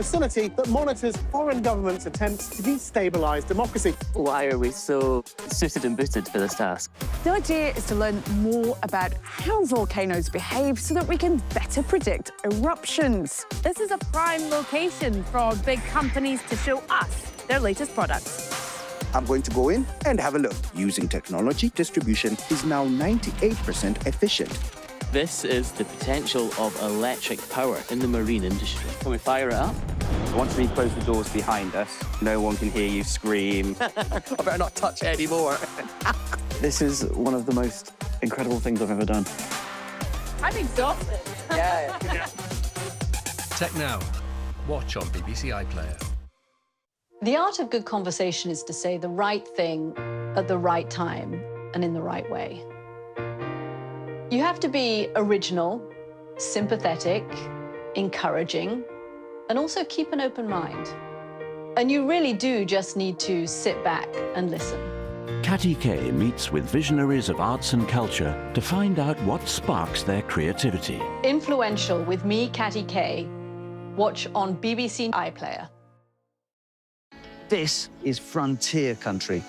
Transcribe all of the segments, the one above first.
facility that monitors foreign governments' attempts to destabilise democracy. Why are we so suited and booted for this task? The idea is to learn more about how volcanoes behave so that we can better predict eruptions. This is a prime location for big companies to show us their latest products. I'm going to go in and have a look. Using technology, distribution is now 98% efficient. This is the potential of electric power in the marine industry. Can we fire it up? Once we close the doors behind us, no one can hear you scream. I better not touch it anymore. This is one of the most incredible things I've ever done. I'm exhausted. Yeah. Tech Now. Watch on BBC iPlayer. The art of good conversation is to say the right thing at the right time and in the right way. You have to be original, sympathetic, encouraging, and also keep an open mind. And you really do just need to sit back and listen. Catty Kay meets with visionaries of arts and culture to find out what sparks their creativity. Influential with me, Catty Kay. Watch on BBC iPlayer. This is frontier country.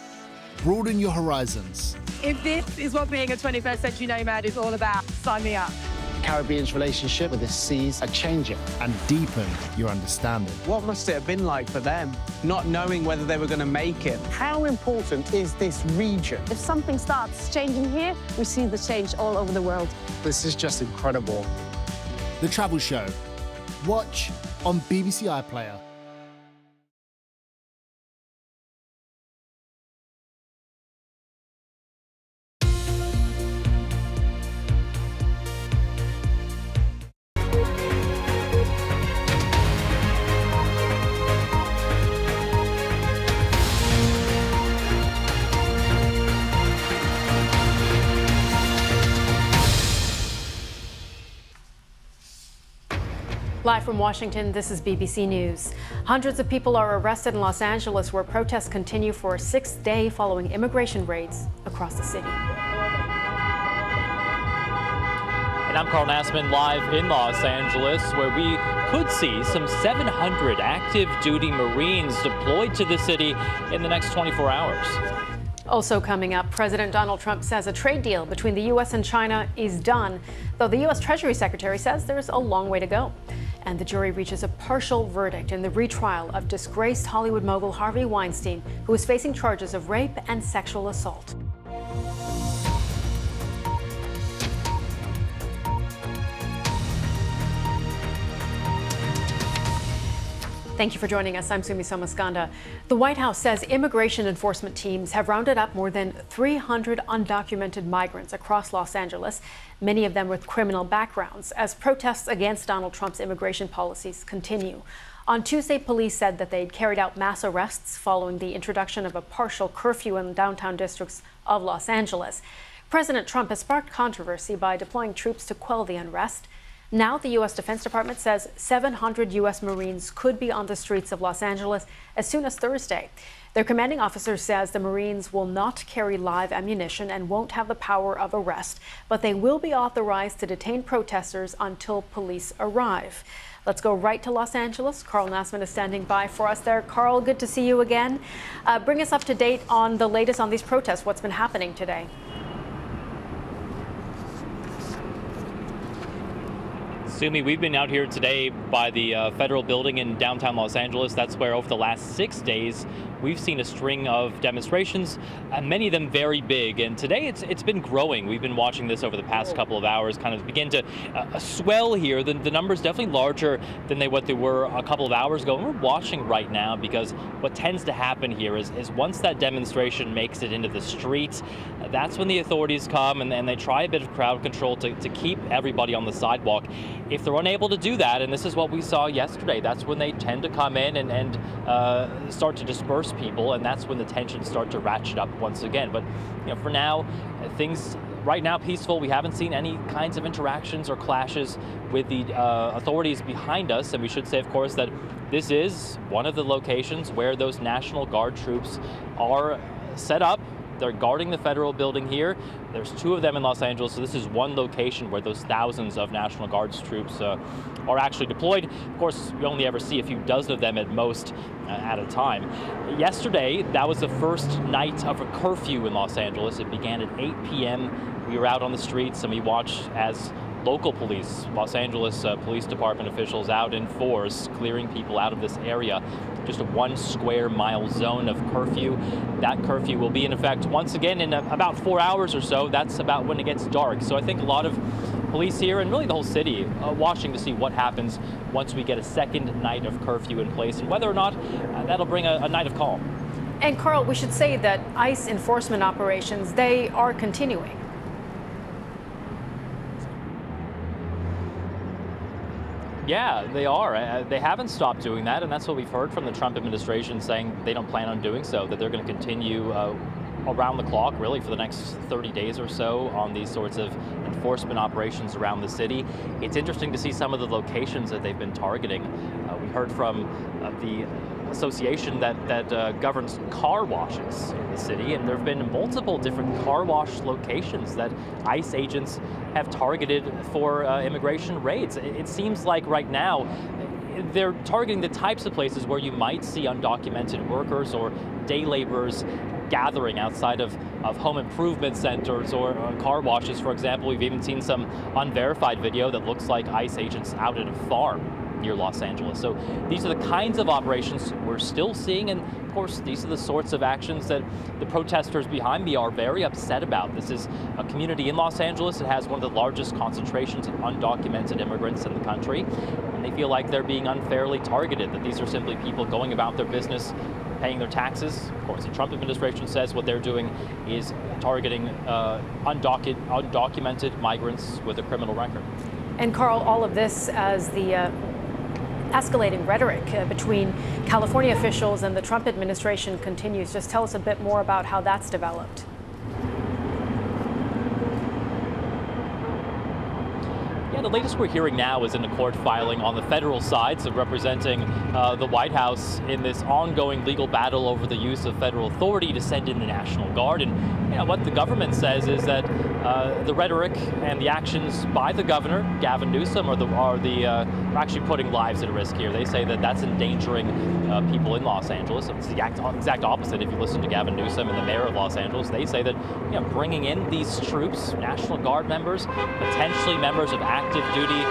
Broaden your horizons. If this is what being a 21st century nomad is all about, sign me up. The Caribbean's relationship with the seas are changing. And deepen your understanding. What must it have been like for them, not knowing whether they were going to make it? How important is this region? If something starts changing here, we see the change all over the world. This is just incredible. The Travel Show. Watch on BBC iPlayer. Live from Washington, this is BBC News. Hundreds of people are arrested in Los Angeles, where protests continue for a sixth day following immigration raids across the city. And I'm Carl Nassman, live in Los Angeles, where we could see some 700 active duty Marines deployed to the city in the next 24 hours. Also coming up, President Donald Trump says a trade deal between the U.S. and China is done, though the U.S. Treasury Secretary says there's a long way to go. And the jury reaches a partial verdict in the retrial of disgraced Hollywood mogul Harvey Weinstein, who is facing charges of rape and sexual assault. Thank you for joining us. I'm Sumi Somaskanda. The White House says immigration enforcement teams have rounded up more than 300 undocumented migrants across Los Angeles, many of them with criminal backgrounds, as protests against Donald Trump's immigration policies continue. On Tuesday, police said that they'd carried out mass arrests following the introduction of a partial curfew in downtown districts of Los Angeles. President Trump has sparked controversy by deploying troops to quell the unrest. Now, the U.S. Defense Department says 700 U.S. Marines could be on the streets of Los Angeles as soon as Thursday. Their commanding officer says the Marines will not carry live ammunition and won't have the power of arrest, but they will be authorized to detain protesters until police arrive. Let's go right to Los Angeles. Carl Nassman is standing by for us there. Carl, good to see you again. Bring us up to date on the latest on these protests. What's been happening today? Sumi, we've been out here today by the federal building in downtown Los Angeles. That's where over the last 6 days we've seen a string of demonstrations, many of them very big. And today it's been growing. We've been watching this over the past couple of hours kind of begin to swell here. The numbers definitely larger than what they were a couple of hours ago. And we're watching right now because what tends to happen here is once that demonstration makes it into the streets, that's when the authorities come and they try a bit of crowd control to keep everybody on the sidewalk. If they're unable to do that, and this is what we saw yesterday, that's when they tend to come in and start to disperse people, and that's when the tensions start to ratchet up once again. But for now, things right now peaceful. We haven't seen any kinds of interactions or clashes with the authorities behind us, and we should say, of course, that this is one of the locations where those National Guard troops are set up They're guarding the federal building here. There's 2 of them in Los Angeles, so this is one location where those thousands of National Guard's troops are actually deployed. Of course, you only ever see a few dozen of them at most at a time. Yesterday, that was the first night of a curfew in Los Angeles. It began at 8 p.m. We were out on the streets and we watched as local police, Los Angeles Police Department officials out in force, clearing people out of this area. Just a 1 square mile zone of curfew. That curfew will be in effect once again in about 4 hours or so. That's about when it gets dark. So I think a lot of police here and really the whole city watching to see what happens once we get a second night of curfew in place and whether or not that'll bring a night of calm. And Carl, we should say that ICE enforcement operations, they are continuing. Yeah, they are. They haven't stopped doing that, and that's what we've heard from the Trump administration, saying they don't plan on doing so, that they're going to continue around the clock, really, for the next 30 days or so on these sorts of enforcement operations around the city. It's interesting to see some of the locations that they've been targeting. We heard from the association that governs car washes in the city, and there have been multiple different car wash locations that ICE agents have targeted for immigration raids. It seems like right now they're targeting the types of places where you might see undocumented workers or day laborers gathering outside of home improvement centers or car washes, for example. We've even seen some unverified video that looks like ICE agents out at a farm near Los Angeles. So these are the kinds of operations we're still seeing, and of course these are the sorts of actions that the protesters behind me are very upset about. This is a community in Los Angeles that has one of the largest concentrations of undocumented immigrants in the country, and they feel like they're being unfairly targeted, that these are simply people going about their business, paying their taxes. Of course, the Trump administration says what they're doing is targeting undocumented migrants with a criminal record. And Carl, all of this as the escalating rhetoric between California officials and the Trump administration continues. Just tell us a bit more about how that's developed. Yeah, the latest we're hearing now is in a court filing on the federal side, so representing the White House in this ongoing legal battle over the use of federal authority to send in the National Guard. And what the government says is that the rhetoric and the actions by the governor, Gavin Newsom, are actually putting lives at risk here. They say that that's endangering people in Los Angeles. It's the exact opposite if you listen to Gavin Newsom and the mayor of Los Angeles. They say that bringing in these troops, National Guard members, potentially members of active duty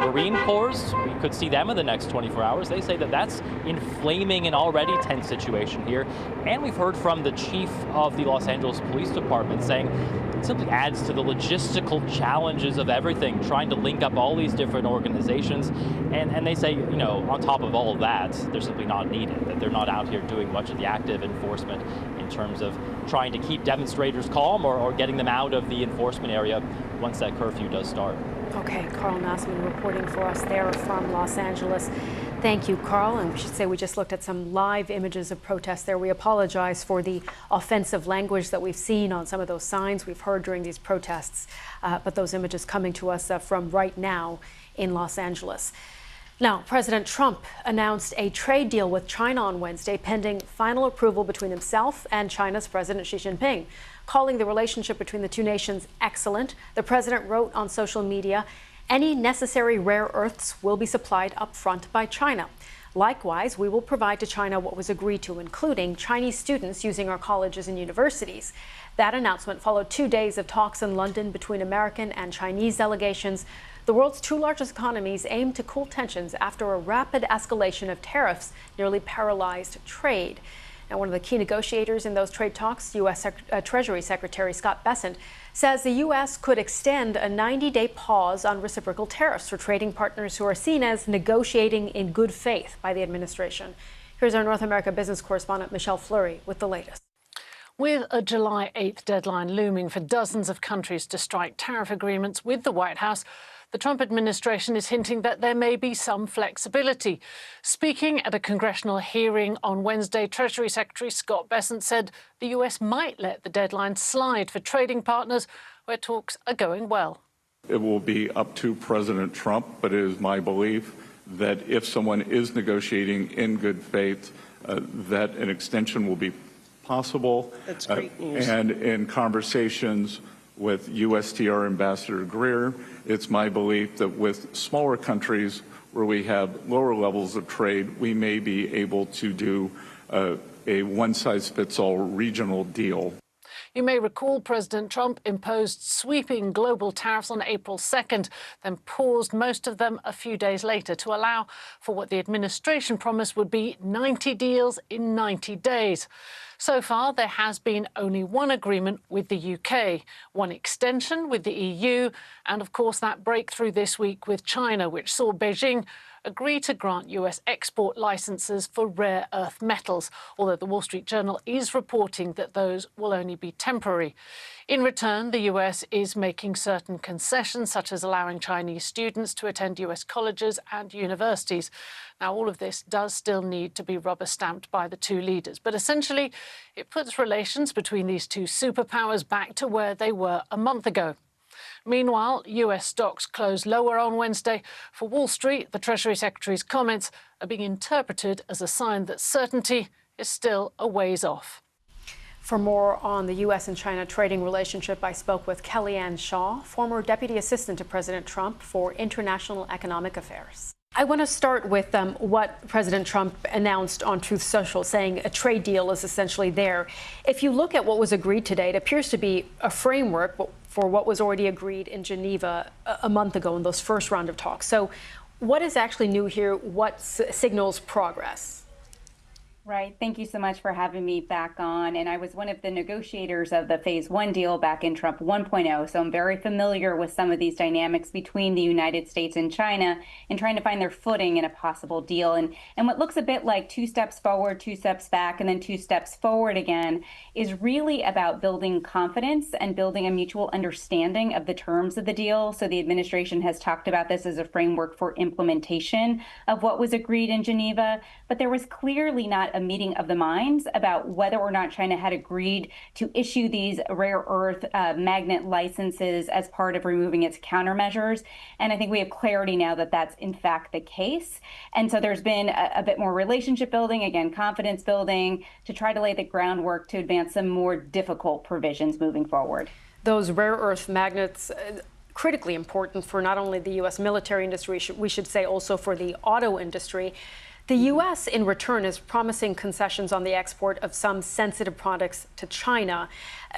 Marine Corps, we could see them in the next 24 hours. They say that that's inflaming an already tense situation here. And we've heard from the chief of the Los Angeles Police Department saying it simply adds to the logistical challenges of everything, trying to link up all these different organizations. And they say, on top of all of that, they're simply not needed, that they're not out here doing much of the active enforcement in terms of trying to keep demonstrators calm or getting them out of the enforcement area once that curfew does start. Okay, Carl Nassman reporting for us there from Los Angeles. Thank you, Carl. And we should say we just looked at some live images of protests there. We apologize for the offensive language that we've seen on some of those signs we've heard during these protests, but those images coming to us from right now in Los Angeles. Now, President Trump announced a trade deal with China on Wednesday, pending final approval between himself and China's President Xi Jinping. Calling the relationship between the two nations excellent, the president wrote on social media, "Any necessary rare earths will be supplied up front by China. Likewise, we will provide to China what was agreed to, including Chinese students using our colleges and universities." That announcement followed 2 days of talks in London between American and Chinese delegations. The world's 2 largest economies aim to cool tensions after a rapid escalation of tariffs nearly paralyzed trade. Now, one of the key negotiators in those trade talks, U.S. Treasury Secretary Scott Bessent, says the U.S. could extend a 90-day pause on reciprocal tariffs for trading partners who are seen as negotiating in good faith by the administration. Here's our North America business correspondent, Michelle Fleury, with the latest. With a July 8th deadline looming for dozens of countries to strike tariff agreements with the White House, the Trump administration is hinting that there may be some flexibility. Speaking at a congressional hearing on Wednesday, Treasury Secretary Scott Bessent said the US might let the deadline slide for trading partners where talks are going well. It will be up to President Trump, but it is my belief that if someone is negotiating in good faith, that an extension will be possible. That's great news. And in conversations with USTR Ambassador Greer, it's my belief that with smaller countries where we have lower levels of trade, we may be able to do a one-size-fits-all regional deal. You may recall President Trump imposed sweeping global tariffs on April 2nd, then paused most of them a few days later to allow for what the administration promised would be 90 deals in 90 days. So far, there has been only one agreement with the UK, one extension with the EU, and of course that breakthrough this week with China, which saw Beijing agree to grant US export licenses for rare earth metals, although the Wall Street Journal is reporting that those will only be temporary. In return, the US is making certain concessions, such as allowing Chinese students to attend US colleges and universities. Now, all of this does still need to be rubber-stamped by the two leaders, but essentially it puts relations between these two superpowers back to where they were a month ago. Meanwhile, US stocks closed lower on Wednesday. For Wall Street, the Treasury Secretary's comments are being interpreted as a sign that certainty is still a ways off. For more on the U.S. and China trading relationship, I spoke with Kellyanne Shaw, former Deputy Assistant to President Trump for International Economic Affairs. I want to start with what President Trump announced on Truth Social, saying a trade deal is essentially there. If you look at what was agreed today, it appears to be a framework for what was already agreed in Geneva a month ago in those first round of talks. So what is actually new here? What signals progress? Right. Thank you so much for having me back on. And I was one of the negotiators of the Phase 1 deal back in Trump 1.0. So I'm very familiar with some of these dynamics between the United States and China and trying to find their footing in a possible deal. And what looks a bit like 2 steps forward, 2 steps back, and then 2 steps forward again is really about building confidence and building a mutual understanding of the terms of the deal. So the administration has talked about this as a framework for implementation of what was agreed in Geneva. But there was clearly not a meeting of the minds about whether or not China had agreed to issue these rare earth magnet licenses as part of removing its countermeasures. And I think we have clarity now that that's in fact the case. And so there's been a bit more relationship building, again, confidence building to try to lay the groundwork to advance some more difficult provisions moving forward. Those rare earth magnets, critically important for not only the U.S. military industry, we should say also for the auto industry. The U.S., in return, is promising concessions on the export of some sensitive products to China.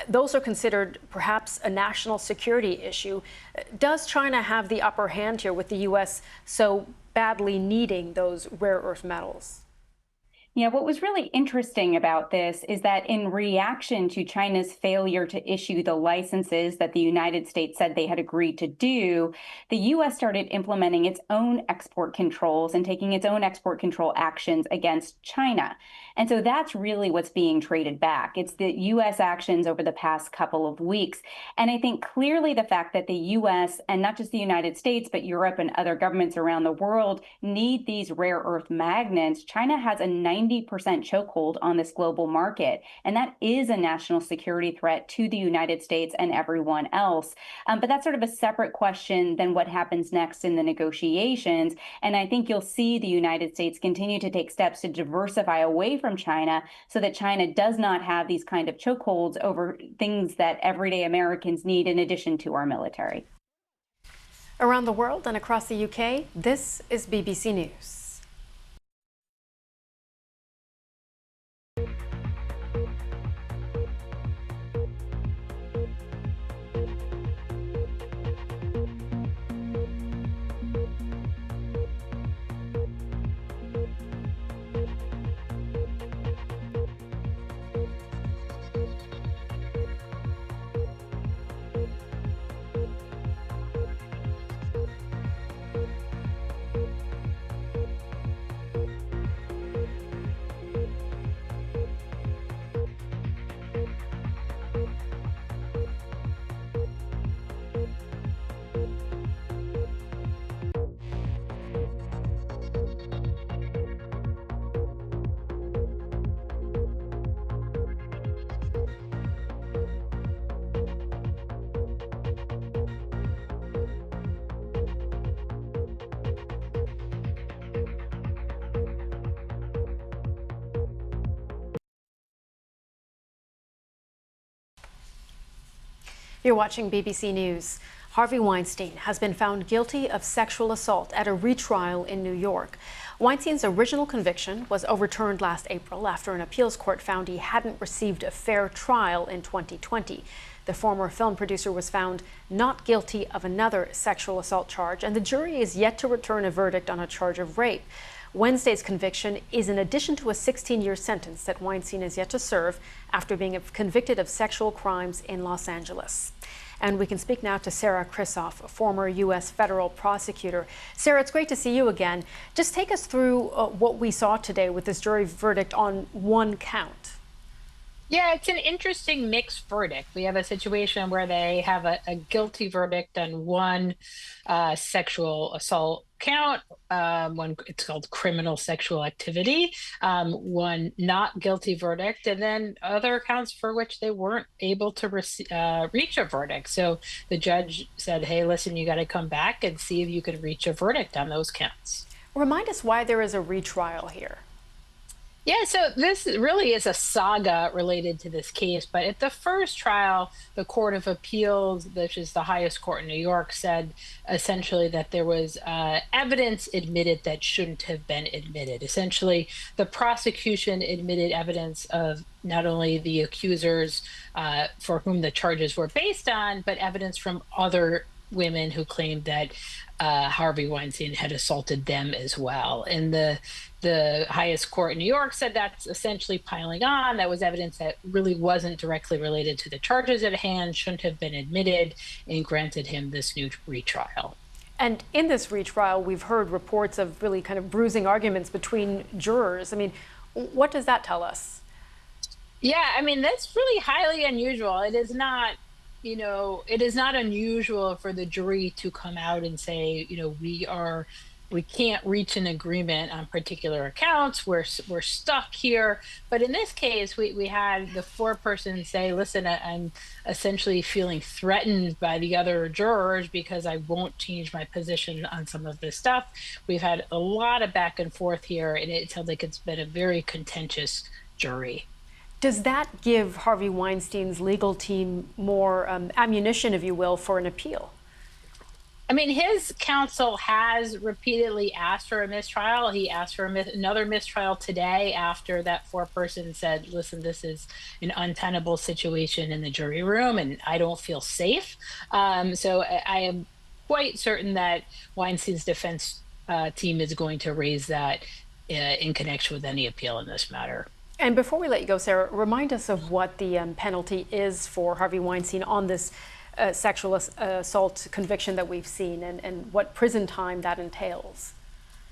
Those are considered perhaps a national security issue. Does China have the upper hand here with the U.S. so badly needing those rare earth metals? Yeah, what was really interesting about this is that in reaction to China's failure to issue the licenses that the United States said they had agreed to do, the U.S. started implementing its own export controls and taking its own export control actions against China. And so that's really what's being traded back. It's the U.S. actions over the past couple of weeks. And I think clearly the fact that the U.S. and not just the United States, but Europe and other governments around the world need these rare earth magnets. China has a 90% chokehold on this global market. And that is a national security threat to the United States and everyone else. But that's sort of a separate question than what happens next in the negotiations. And I think you'll see the United States continue to take steps to diversify away from China so that China does not have these kind of chokeholds over things that everyday Americans need in addition to our military. Around the world and across the UK, this is BBC News. You're watching BBC News. Harvey Weinstein has been found guilty of sexual assault at a retrial in New York. Weinstein's original conviction was overturned last April after an appeals court found he hadn't received a fair trial in 2020. The former film producer was found not guilty of another sexual assault charge, and the jury is yet to return a verdict on a charge of rape. Wednesday's conviction is in addition to a 16-year sentence that Weinstein is yet to serve after being convicted of sexual crimes in Los Angeles. And we can speak now to Sarah Krisoff, former U.S. federal prosecutor. Sarah, it's great to see you again. Just take us through what we saw today with this jury verdict on one count. Yeah, it's an interesting mixed verdict. We have a situation where they have a guilty verdict on one sexual assault count, one it's called criminal sexual activity, one not guilty verdict, and then other counts for which they weren't able to reach a verdict. So the judge said, hey, listen, you got to come back and see if you can reach a verdict on those counts. Remind us why there is a retrial here. Yeah, so this really is a saga related to this case. But at the first trial, the Court of Appeals, which is the highest court in New York, said essentially that there was evidence admitted that shouldn't have been admitted. Essentially, the prosecution admitted evidence of not only the accusers for whom the charges were based on, but evidence from other women who claimed that Harvey Weinstein had assaulted them as well. And the highest court in New York said that's essentially piling on. That was evidence that really wasn't directly related to the charges at hand, shouldn't have been admitted, and granted him this new retrial. And in this retrial, we've heard reports of really kind of bruising arguments between jurors. I mean, what does that tell us? Yeah, I mean, that's really highly unusual. It is not, it is not unusual for the jury to come out and say, we can't reach an agreement on particular accounts. We're stuck here. But in this case, we had the foreperson say, listen, I'm essentially feeling threatened by the other jurors because I won't change my position on some of this stuff. We've had a lot of back and forth here, and it sounds like it's been a very contentious jury. Does that give Harvey Weinstein's legal team more ammunition, if you will, for an appeal? I mean, his counsel has repeatedly asked for a mistrial. He asked for another mistrial today after that foreperson said, listen, this is an untenable situation in the jury room and I don't feel safe. So I am quite certain that Weinstein's defense team is going to raise that in connection with any appeal in this matter. And before we let you go, Sarah, remind us of what the penalty is for Harvey Weinstein on this sexual assault conviction that we've seen and what prison time that entails.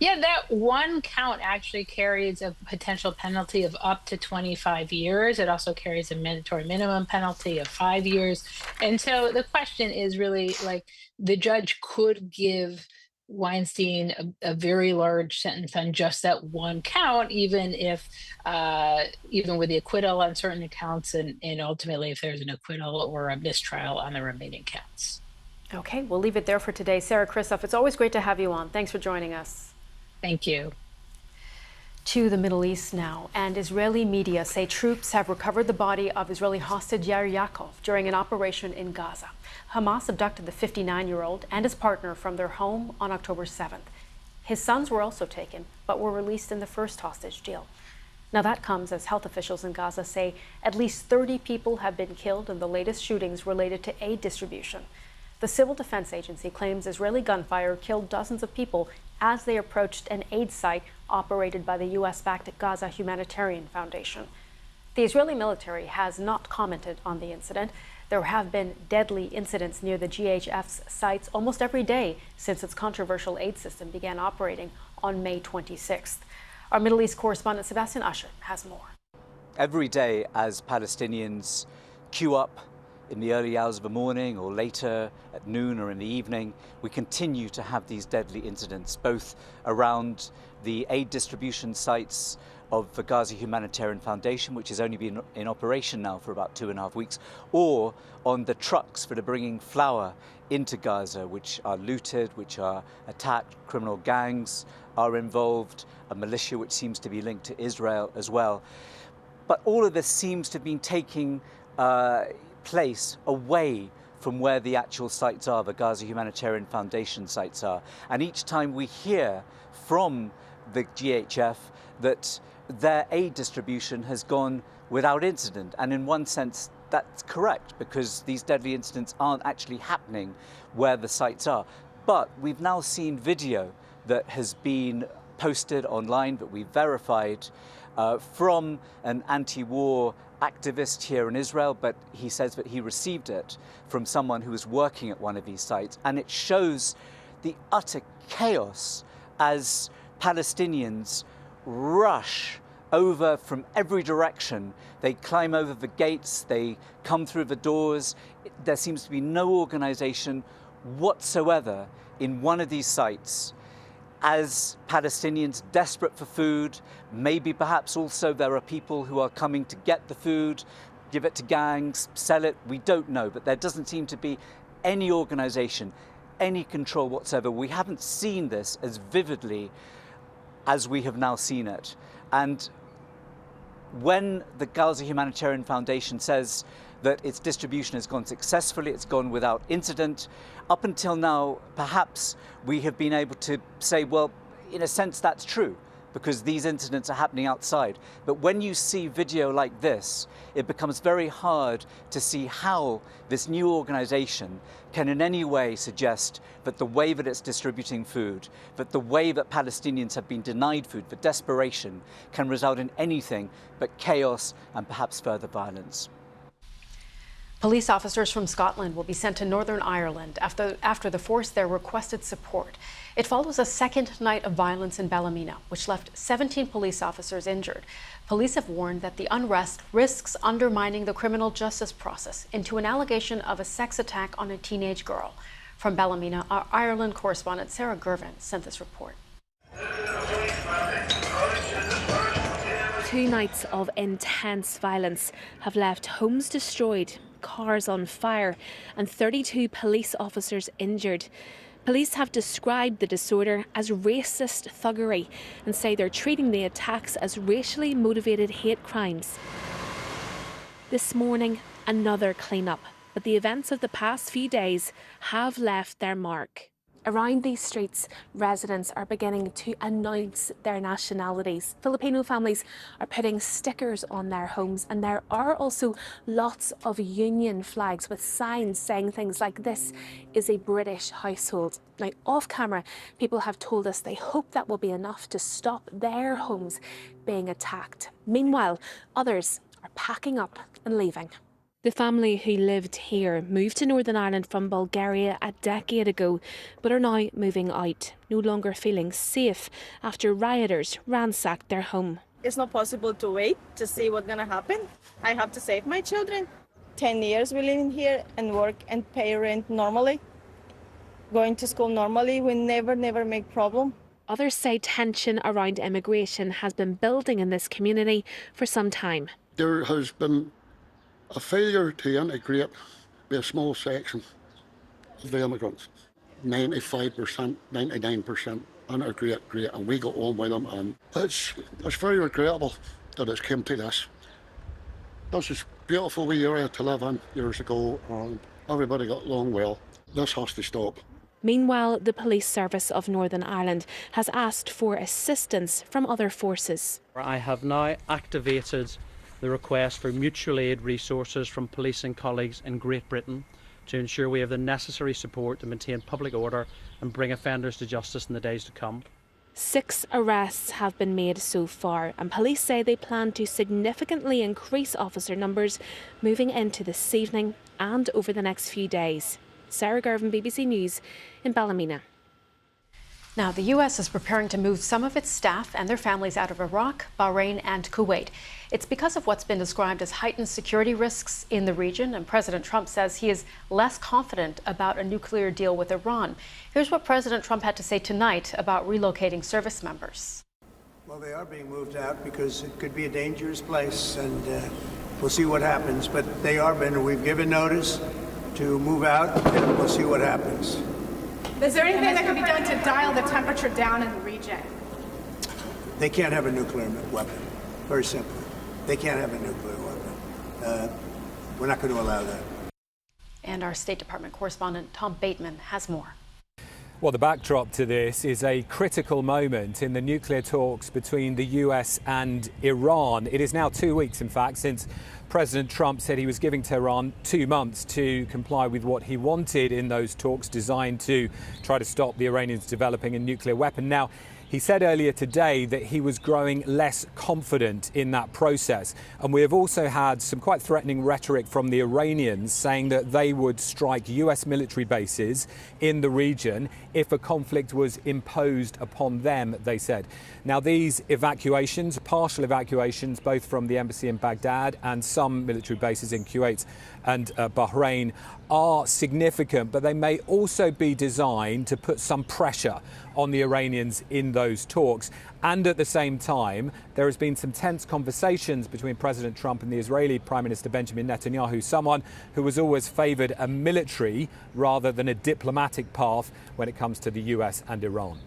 Yeah, that one count actually carries a potential penalty of up to 25 years. It also carries a mandatory minimum penalty of 5 years. And so the question is really like the judge could give Weinstein a very large sentence on just that one count, even with the acquittal on certain accounts and ultimately if there's an acquittal or a mistrial on the remaining counts. Okay, we'll leave it there for today. Sarah Krisoff, it's always great to have you on. Thanks for joining us. Thank you. To the Middle East now, and Israeli media say troops have recovered the body of Israeli hostage Yair Yaakov during an operation in Gaza. Hamas abducted the 59-year-old and his partner from their home on October 7th. His sons were also taken, but were released in the first hostage deal. Now that comes as health officials in Gaza say at least 30 people have been killed in the latest shootings related to aid distribution. The Civil Defense Agency claims Israeli gunfire killed dozens of people as they approached an aid site operated by the U.S.-backed Gaza Humanitarian Foundation. The Israeli military has not commented on the incident. There have been deadly incidents near the GHF's sites almost every day since its controversial aid system began operating on May 26th. Our Middle East correspondent Sebastian Usher has more. Every day as Palestinians queue up in the early hours of the morning or later at noon or in the evening, we continue to have these deadly incidents, both around the aid distribution sites of the Gaza Humanitarian Foundation, which has only been in operation now for about 2.5 weeks, or on the trucks that are bringing flour into Gaza, which are looted, which are attacked. Criminal gangs are involved, a militia which seems to be linked to Israel as well. But all of this seems to have been taking place away from where the actual sites are, the Gaza Humanitarian Foundation sites are. And each time we hear from the GHF that their aid distribution has gone without incident. And in one sense, that's correct, because these deadly incidents aren't actually happening where the sites are. But we've now seen video that has been posted online that we've verified from an anti-war activist here in Israel, but he says that he received it from someone who was working at one of these sites. And it shows the utter chaos as Palestinians rush over from every direction. They climb over the gates, they come through the doors. There seems to be no organization whatsoever in one of these sites as Palestinians desperate for food. Maybe perhaps also there are people who are coming to get the food, give it to gangs, sell it. We don't know, but there doesn't seem to be any organization, any control whatsoever. We haven't seen this as vividly as we have now seen it. And when the Gaza Humanitarian Foundation says that its distribution has gone successfully, it's gone without incident, up until now, perhaps we have been able to say, well, in a sense, that's true, because these incidents are happening outside. But when you see video like this, it becomes very hard to see how this new organization can in any way suggest that the way that it's distributing food, that the way that Palestinians have been denied food, the desperation, can result in anything but chaos and perhaps further violence. Police officers from Scotland will be sent to Northern Ireland after the force there requested support. It follows a second night of violence in Ballymena, which left 17 police officers injured. Police have warned that the unrest risks undermining the criminal justice process into an allegation of a sex attack on a teenage girl. From Ballymena, our Ireland correspondent Sarah Gervin sent this report. 2 nights of intense violence have left homes destroyed, cars on fire, and 32 police officers injured. Police have described the disorder as racist thuggery and say they're treating the attacks as racially motivated hate crimes. This morning, another clean-up, but the events of the past few days have left their mark. Around these streets, residents are beginning to announce their nationalities. Filipino families are putting stickers on their homes, and there are also lots of union flags with signs saying things like, "This is a British household." Now, off camera, people have told us they hope that will be enough to stop their homes being attacked. Meanwhile, others are packing up and leaving. The family who lived here moved to Northern Ireland from Bulgaria a decade ago, but are now moving out, no longer feeling safe after rioters ransacked their home. It's not possible to wait to see what's going to happen. I have to save my children. 10 years we live in here and work and pay rent normally. Going to school normally, we never make problem. Others say tension around immigration has been building in this community for some time. There has been a failure to integrate with a small section of the immigrants. 95%, 99% integrate, great, and we got on with them. And it's very regrettable that it's come to this. This is a beautiful wee area to live in years ago, and everybody got along well. This has to stop. Meanwhile, the Police Service of Northern Ireland has asked for assistance from other forces. I have now activated the request for mutual aid resources from policing colleagues in Great Britain to ensure we have the necessary support to maintain public order and bring offenders to justice in the days to come. 6 arrests have been made so far, and police say they plan to significantly increase officer numbers moving into this evening and over the next few days. Sarah Gervin, BBC News in Ballymena. Now, the U.S. is preparing to move some of its staff and their families out of Iraq, Bahrain and Kuwait. It's because of what's been described as heightened security risks in the region, and President Trump says he is less confident about a nuclear deal with Iran. Here's what President Trump had to say tonight about relocating service members. Well, they are being moved out because it could be a dangerous place, and we'll see what happens. But they are we've given notice to move out, and we'll see what happens. Is there anything that can be done to dial the temperature down in the region? They can't have a nuclear weapon. Very simply. They can't have a nuclear weapon. We're not going to allow that. And our State Department correspondent Tom Bateman has more. Well, the backdrop to this is a critical moment in the nuclear talks between the US and Iran. It is now 2 weeks, in fact, since President Trump said he was giving Tehran 2 months to comply with what he wanted in those talks designed to try to stop the Iranians developing a nuclear weapon. Now, he said earlier today that he was growing less confident in that process. And we have also had some quite threatening rhetoric from the Iranians saying that they would strike US military bases in the region if a conflict was imposed upon them, they said. Now, these evacuations, partial evacuations, both from the embassy in Baghdad and some military bases in Kuwait and Bahrain, are significant, but they may also be designed to put some pressure on the Iranians in those talks. And at the same time, there has been some tense conversations between President Trump and the Israeli Prime Minister Benjamin Netanyahu, someone who has always favoured a military rather than a diplomatic path when it comes to the US and Iran.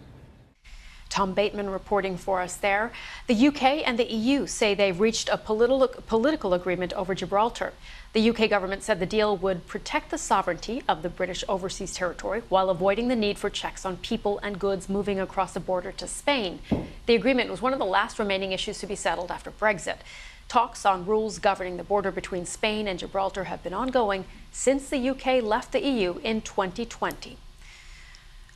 Tom Bateman reporting for us there. The UK and the EU say they've reached a political agreement over Gibraltar. The UK government said the deal would protect the sovereignty of the British overseas territory while avoiding the need for checks on people and goods moving across the border to Spain. The agreement was one of the last remaining issues to be settled after Brexit. Talks on rules governing the border between Spain and Gibraltar have been ongoing since the UK left the EU in 2020.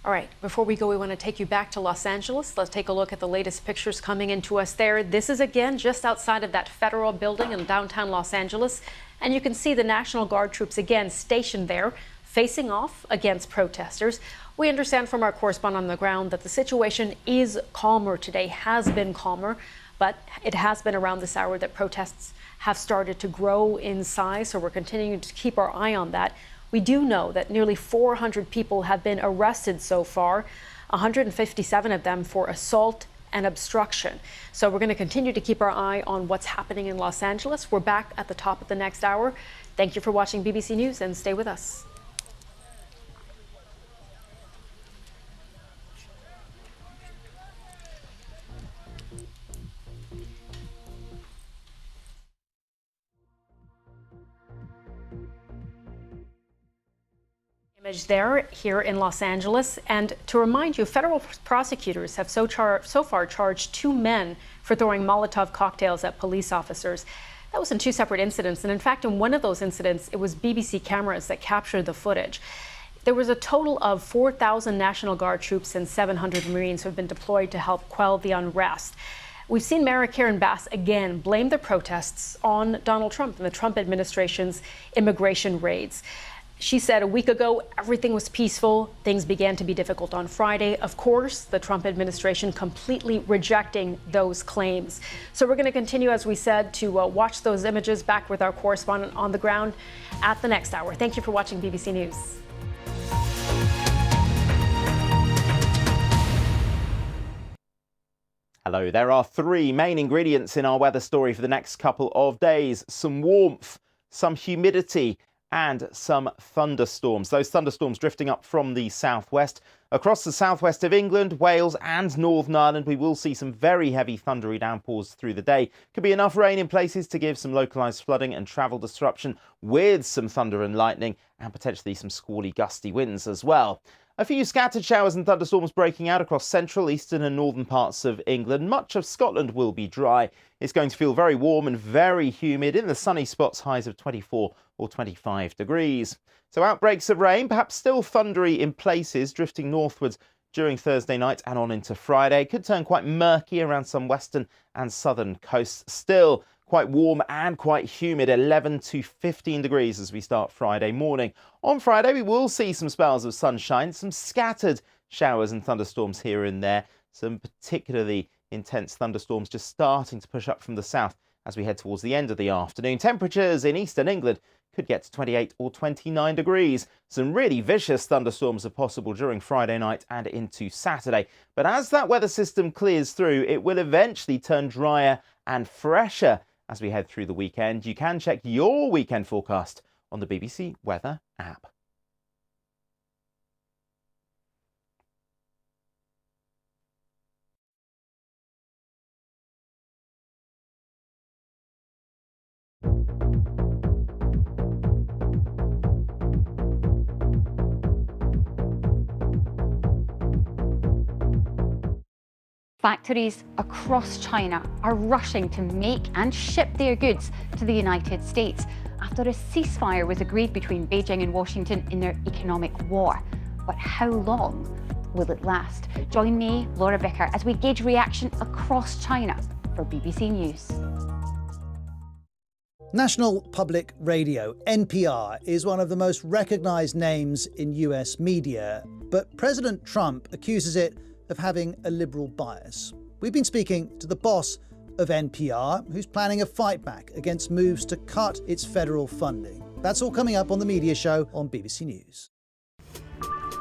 All right, before we go, we want to take you back to Los Angeles. Let's take a look at the latest pictures coming into us there. This is, again, just outside of that federal building in downtown Los Angeles. And you can see the National Guard troops, again, stationed there, facing off against protesters. We understand from our correspondent on the ground that the situation is calmer today, has been calmer, but it has been around this hour that protests have started to grow in size. So we're continuing to keep our eye on that. We do know that nearly 400 people have been arrested so far, 157 of them for assault and obstruction. So we're going to continue to keep our eye on what's happening in Los Angeles. We're back at the top of the next hour. Thank you for watching BBC News and stay with us. Image there here in Los Angeles. And to remind you, federal prosecutors have so far charged 2 men for throwing Molotov cocktails at police officers. That was in 2 separate incidents. And in fact, in one of those incidents, it was BBC cameras that captured the footage. There was a total of 4,000 National Guard troops and 700 Marines who have been deployed to help quell the unrest. We've seen Mayor Karen Bass again blame the protests on Donald Trump and the Trump administration's immigration raids. She said a week ago, everything was peaceful. Things began to be difficult on Friday. Of course, the Trump administration completely rejecting those claims. So we're going to continue, as we said, to watch those images back with our correspondent on the ground at the next hour. Thank you for watching BBC News. Hello, there are 3 main ingredients in our weather story for the next couple of days. Some warmth, some humidity, and some thunderstorms. Those thunderstorms drifting up from the southwest. Across the southwest of England, Wales and Northern Ireland, we will see some very heavy thundery downpours through the day. Could be enough rain in places to give some localised flooding and travel disruption, with some thunder and lightning and potentially some squally gusty winds as well. A few scattered showers and thunderstorms breaking out across central, eastern and northern parts of England. Much of Scotland will be dry. It's going to feel very warm and very humid. In the sunny spots, highs of 24 or 25 degrees. So outbreaks of rain, perhaps still thundery in places, drifting northwards during Thursday night and on into Friday. Could turn quite murky around some western and southern coasts. Still quite warm and quite humid, 11 to 15 degrees as we start Friday morning. On Friday, we will see some spells of sunshine, some scattered showers and thunderstorms here and there. Some particularly intense thunderstorms just starting to push up from the south as we head towards the end of the afternoon. Temperatures in eastern England could get to 28 or 29 degrees. Some really vicious thunderstorms are possible during Friday night and into Saturday. But as that weather system clears through, it will eventually turn drier and fresher as we head through the weekend. You can check your weekend forecast on the BBC Weather app. Factories across China are rushing to make and ship their goods to the United States after a ceasefire was agreed between Beijing and Washington in their economic war. But how long will it last? Join me, Laura Vicker, as we gauge reaction across China for BBC News. National Public Radio, NPR, is one of the most recognised names in US media, but President Trump accuses it of having a liberal bias. We've been speaking to the boss of NPR, who's planning a fight back against moves to cut its federal funding. That's all coming up on The Media Show on BBC News.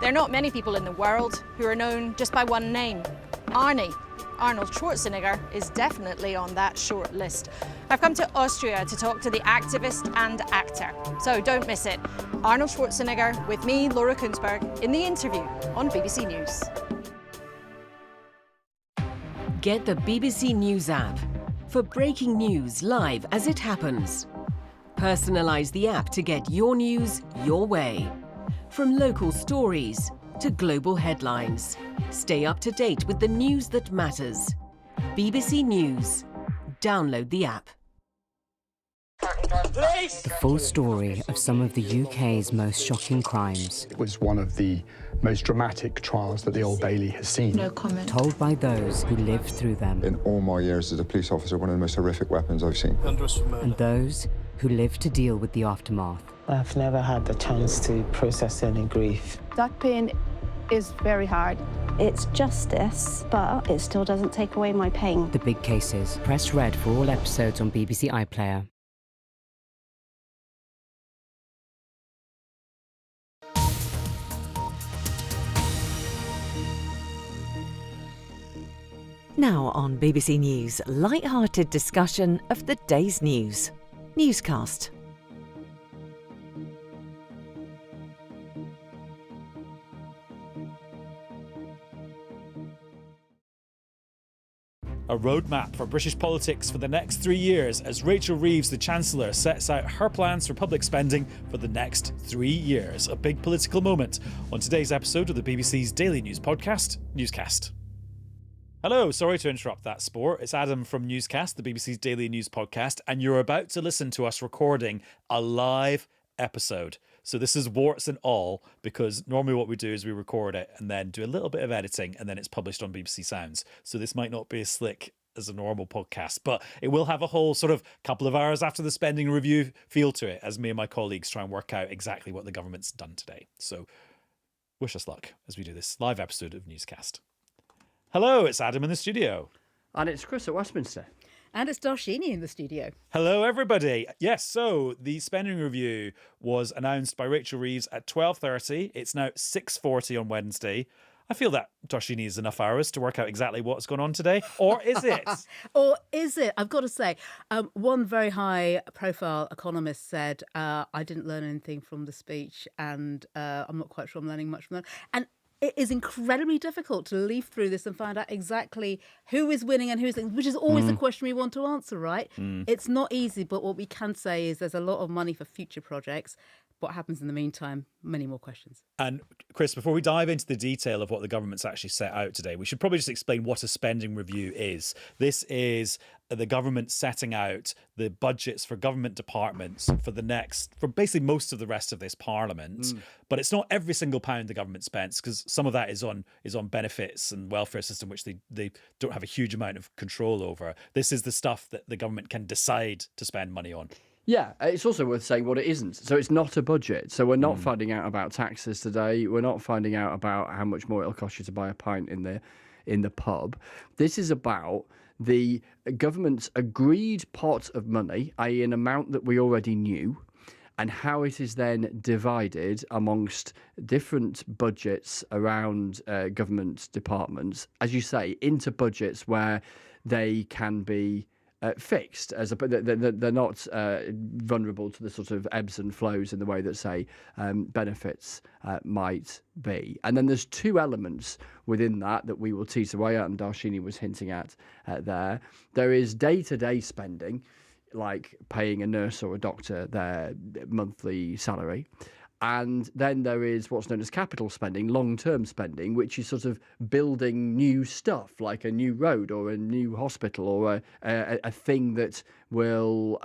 There are not many people in the world who are known just by one name, Arnie. Arnold Schwarzenegger is definitely on that short list. I've come to Austria to talk to the activist and actor, so don't miss it. Arnold Schwarzenegger with me, Laura Kunsberg, in the interview on BBC News. Get the BBC News app for breaking news live as it happens. Personalise the app to get your news your way. From local stories to global headlines. Stay up to date with the news that matters. BBC News. Download the app. The full story of some of the UK's most shocking crimes. It was one of the most dramatic trials that the Old Bailey has seen. No comment. Told by those who lived through them. In all my years as a police officer, one of the most horrific weapons I've seen. And those who lived to deal with the aftermath. I've never had the chance to process any grief. That pain is very hard. It's justice, but it still doesn't take away my pain. The Big Cases. Press red for all episodes on BBC iPlayer. Now on BBC News, light-hearted discussion of the day's news. Newscast. A roadmap for British politics for the next 3 years as Rachel Reeves, the Chancellor, sets out her plans for public spending for the next 3 years. A big political moment on today's episode of the BBC's daily news podcast, Newscast. Hello, sorry to interrupt that sport. It's Adam from Newscast, the BBC's daily news podcast, and you're about to listen to us recording a live episode. So this is warts and all, because normally what we do is we record it and then do a little bit of editing and then it's published on BBC Sounds. So this might not be as slick as a normal podcast, but it will have a whole sort of couple of hours after the spending review feel to it as me and my colleagues try and work out exactly what the government's done today. So wish us luck as we do this live episode of Newscast. Hello, it's Adam in the studio. And it's Chris at Westminster. And it's Darshini in the studio. Hello, everybody. Yes, so the spending review was announced by Rachel Reeves at 12:30. It's now 6:40 on Wednesday. I feel that, Darshini, is enough hours to work out exactly what's going on today. Or is it? Or is it? I've got to say, one very high-profile economist said, I didn't learn anything from the speech, and I'm not quite sure I'm learning much from that. And it is incredibly difficult to leaf through this and find out exactly who is winning and who's, which is always the question we want to answer, right? It's not easy, but what we can say is there's a lot of money for future projects. What happens in the meantime? Many more questions. And Chris, before we dive into the detail of what the government's actually set out today, we should probably just explain what a spending review is. This is the government setting out the budgets for government departments for basically most of the rest of this parliament. But it's not every single pound the government spends, because some of that is on benefits and welfare system, which they don't have a huge amount of control over. This is the stuff that the government can decide to spend money on. Yeah, it's also worth saying what it isn't. So it's not a budget. So we're not finding out about taxes today. We're not finding out about how much more it'll cost you to buy a pint in the pub. This is about the government's agreed pot of money, i.e. an amount that we already knew, and how it is then divided amongst different budgets around government departments, as you say, into budgets where they can be fixed, they're not vulnerable to the sort of ebbs and flows in the way that, say, benefits might be. And then there's two elements within that we will tease away at, and Darshini was hinting at there. There is day-to-day spending, like paying a nurse or a doctor their monthly salary. And then there is what's known as capital spending, long-term spending, which is sort of building new stuff, like a new road or a new hospital or a thing that will,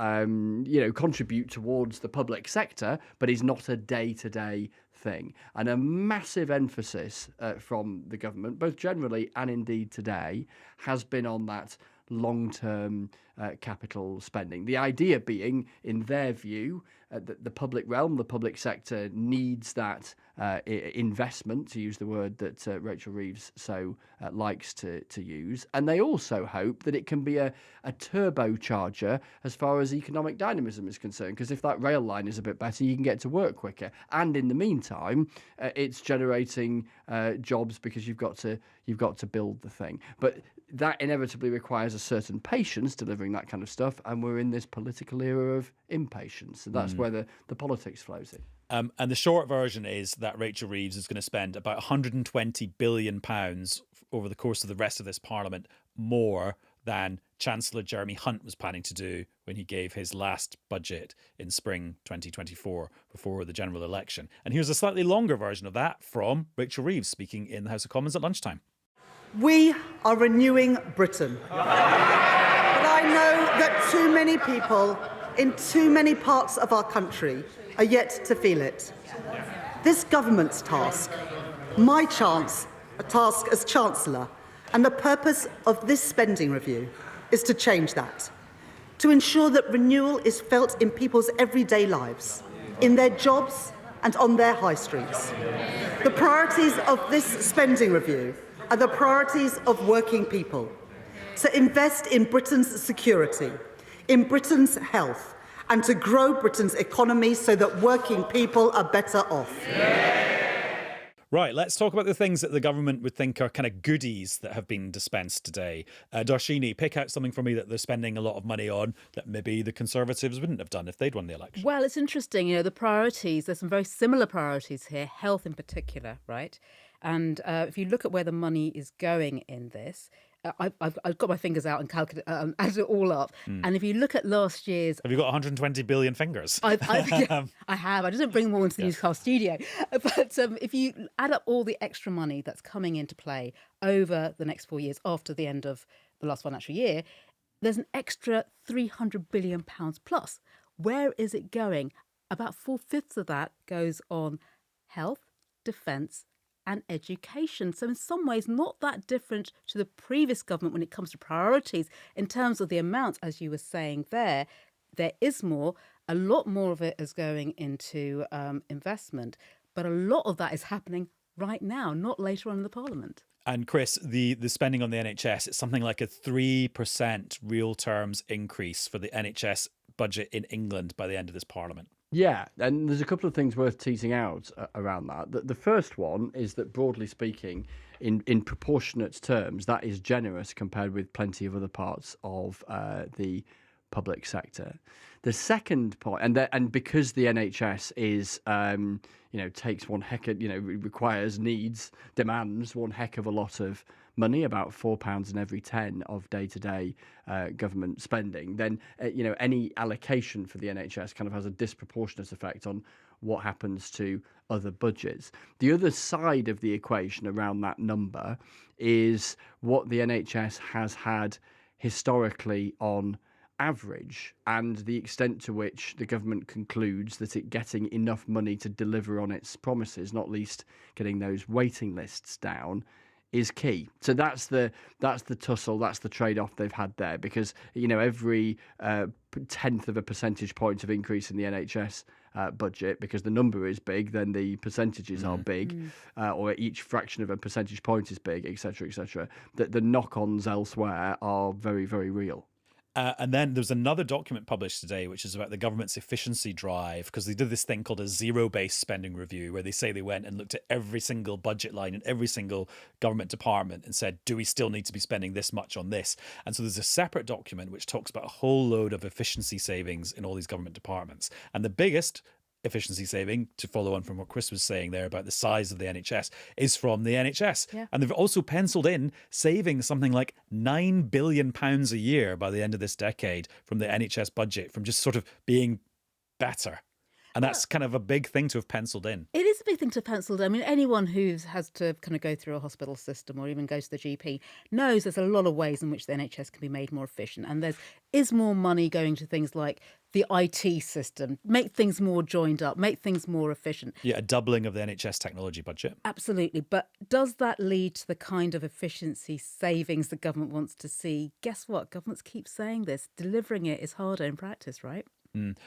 contribute towards the public sector, but is not a day-to-day thing. And a massive emphasis from the government, both generally and indeed today, has been on that long-term capital spending. The idea being, in their view, that the public realm, the public sector needs that investment, to use the word that Rachel Reeves so likes to use. And they also hope that it can be a turbocharger as far as economic dynamism is concerned, because if that rail line is a bit better, you can get to work quicker. And in the meantime, it's generating jobs because you've got to build the thing. But that inevitably requires a certain patience delivering that kind of stuff, and we're in this political era of impatience. So that's where the politics flows in. And the short version is that Rachel Reeves is going to spend about £120 billion over the course of the rest of this Parliament, more than Chancellor Jeremy Hunt was planning to do when he gave his last budget in spring 2024 before the general election. And here's a slightly longer version of that from Rachel Reeves speaking in the House of Commons at lunchtime. We are renewing Britain. But I know that too many people in too many parts of our country are yet to feel it. This government's task, my chance, a task as Chancellor, and the purpose of this spending review is to change that, to ensure that renewal is felt in people's everyday lives, in their jobs and on their high streets. The priorities of this spending review are the priorities of working people, to invest in Britain's security, in Britain's health, and to grow Britain's economy so that working people are better off. Right, let's talk about the things that the government would think are kind of goodies that have been dispensed today. Darshini, pick out something for me that they're spending a lot of money on that maybe the Conservatives wouldn't have done if they'd won the election. Well, it's interesting, the priorities, there's some very similar priorities here, health in particular, right? And if you look at where the money is going in this, I've got my fingers out and added it all up. And if you look at last year's... Have you got 120 billion fingers? I have. I didn't bring them all into the newscast studio. But if you add up all the extra money that's coming into play over the next 4 years after the end of the last financial year, there's an extra £300 billion plus. Where is it going? About 4/5 of that goes on health, defence, and education. So in some ways, not that different to the previous government when it comes to priorities. In terms of the amounts, as you were saying there is more. A lot more of it is going into investment. But a lot of that is happening right now, not later on in the Parliament. And Chris, the spending on the NHS, it's something like a 3% real terms increase for the NHS budget in England by the end of this Parliament. Yeah, and there's a couple of things worth teasing out around that. The first one is that, broadly speaking, in proportionate terms, that is generous compared with plenty of other parts of the public sector. The second point, and because the NHS is, takes one heck of, requires, demands one heck of a lot of money, about £4 in every 10 of day-to-day government spending, then, any allocation for the NHS kind of has a disproportionate effect on what happens to other budgets. The other side of the equation around that number is what the NHS has had historically on average, and the extent to which the government concludes that it getting enough money to deliver on its promises, not least getting those waiting lists down, is key. So that's the tussle, that's the trade-off they've had there, because every tenth of a percentage point of increase in the NHS budget, because the number is big, then the percentages are big, or each fraction of a percentage point is big, etc., etc. That the knock-ons elsewhere are very, very real. And then there's another document published today, which is about the government's efficiency drive, because they did this thing called a zero-based spending review, where they say they went and looked at every single budget line in every single government department and said, do we still need to be spending this much on this? And so there's a separate document which talks about a whole load of efficiency savings in all these government departments. And the biggest efficiency saving, to follow on from what Chris was saying there about the size of the NHS, is from the NHS. Yeah. And they've also penciled in saving something like £9 billion a year by the end of this decade from the NHS budget, from just sort of being better. And that's kind of a big thing to have penciled in. It is a big thing to pencil. I mean, anyone who has to kind of go through a hospital system or even go to the GP knows there's a lot of ways in which the NHS can be made more efficient. And there is more money going to things like the IT system, make things more joined up, make things more efficient. Yeah, a doubling of the NHS technology budget. Absolutely. But does that lead to the kind of efficiency savings the government wants to see? Guess what? Governments keep saying this. Delivering it is harder in practice, right?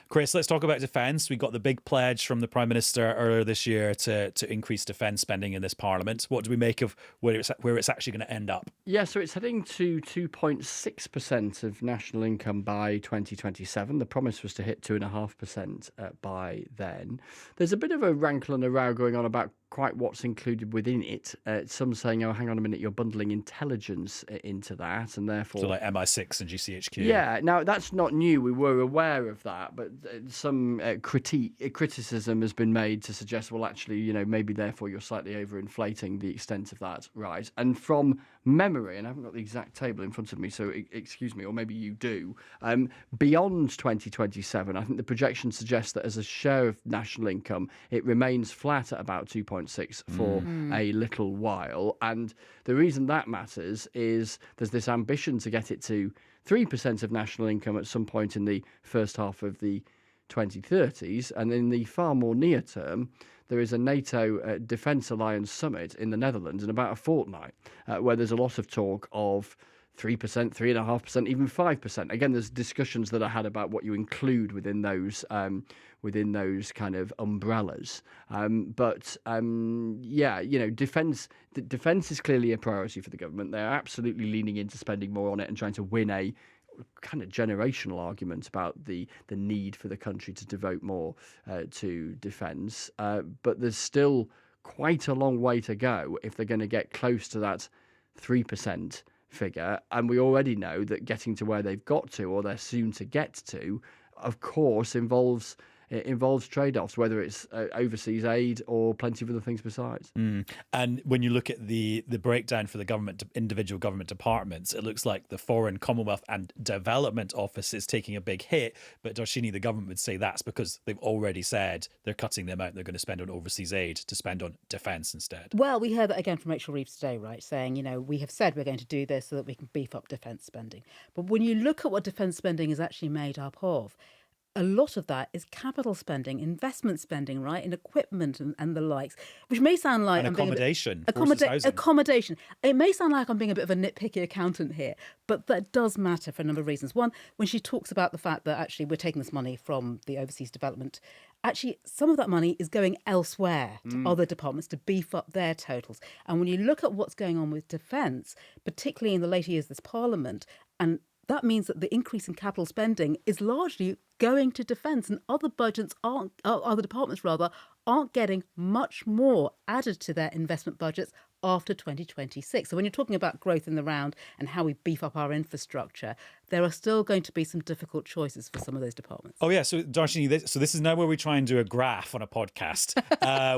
Chris, let's talk about defence. We got the big pledge from the Prime Minister earlier this year to increase defence spending in this Parliament. What do we make of where it's actually going to end up? Yeah, so it's heading to 2.6% of national income by 2027. The promise was to hit 2.5% by then. There's a bit of a rankle and a row going on about quite what's included within it. Some saying, oh, hang on a minute, you're bundling intelligence into that, and therefore... So like MI6 and GCHQ. Yeah, now that's not new. We were aware of that, but some criticism has been made to suggest, well, actually, you know, maybe therefore you're slightly overinflating the extent of that rise. And from memory, and I haven't got the exact table in front of me, so excuse me, or maybe you do, beyond 2027, I think the projection suggests that as a share of national income, it remains flat at about 2.6 for a little while. And the reason that matters is there's this ambition to get it to 3% of national income at some point in the first half of the 2030s. And in the far more near term, there is a NATO Defence Alliance summit in the Netherlands in about a fortnight, where there's a lot of talk of 3%, 3.5%, even 5%. Again, there's discussions that are had about what you include within those kind of umbrellas. Yeah, you know, defence is clearly a priority for the government. They're absolutely leaning into spending more on it and trying to win a kind of generational argument about the need for the country to devote more to defence. But there's still quite a long way to go if they're going to get close to that 3% figure. And we already know that getting to where they've got to, or they're soon to get to, of course, involves trade-offs, whether it's overseas aid or plenty of other things besides. And when you look at the breakdown for the individual government departments, it looks like the Foreign, Commonwealth and Development Office is taking a big hit. But Darshini, the government would say that's because they've already said they're cutting the amount they're going to spend on overseas aid to spend on defence instead. Well, we heard that again from Rachel Reeves today, right, saying, you know, we have said we're going to do this so that we can beef up defence spending. But when you look at what defence spending is actually made up of, a lot of that is capital spending, investment spending, right, in equipment and the likes, which may sound like accommodation. Accommodation. It may sound like I'm being a bit of a nitpicky accountant here, but that does matter for a number of reasons. One, when she talks about the fact that actually we're taking this money from the overseas development, actually some of that money is going elsewhere to other departments to beef up their totals. And when you look at what's going on with defence, particularly in the later years of this Parliament, and that means that the increase in capital spending is largely going to defence, and other departments aren't getting much more added to their investment budgets after 2026. So when you're talking about growth in the round and how we beef up our infrastructure, there are still going to be some difficult choices for some of those departments. Oh yeah, so Darshini, this is now where we try and do a graph on a podcast,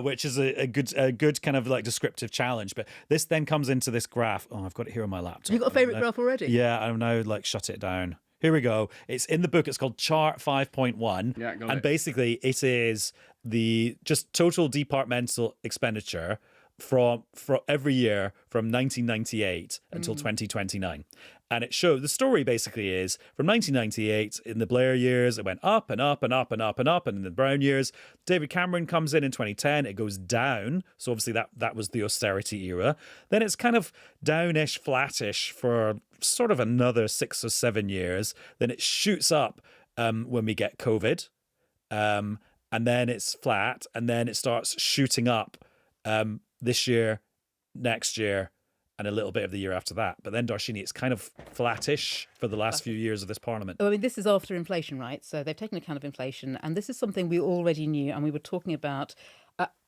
which is a good kind of like descriptive challenge. But this then comes into this graph. Oh, I've got it here on my laptop. You've got a favourite graph already? Yeah, I'm now like shut it down. Here we go. It's in the book. It's called Chart 5.1. Yeah, got and it. Basically it is the just total departmental expenditure for every year from 1998 until 2029. And it shows, the story basically is from 1998 in the Blair years, it went up and up and up and up and up. And in the Brown years, David Cameron comes in 2010, it goes down. So obviously that was the austerity era. Then it's kind of downish, flattish for sort of another 6 or 7 years. Then it shoots up when we get COVID. And then it's flat. And then it starts shooting up this year, next year, and a little bit of the year after that. But then, Darshini, it's kind of flattish for the last few years of this Parliament. I mean, this is after inflation, right? So they've taken account of inflation. And this is something we already knew. And we were talking about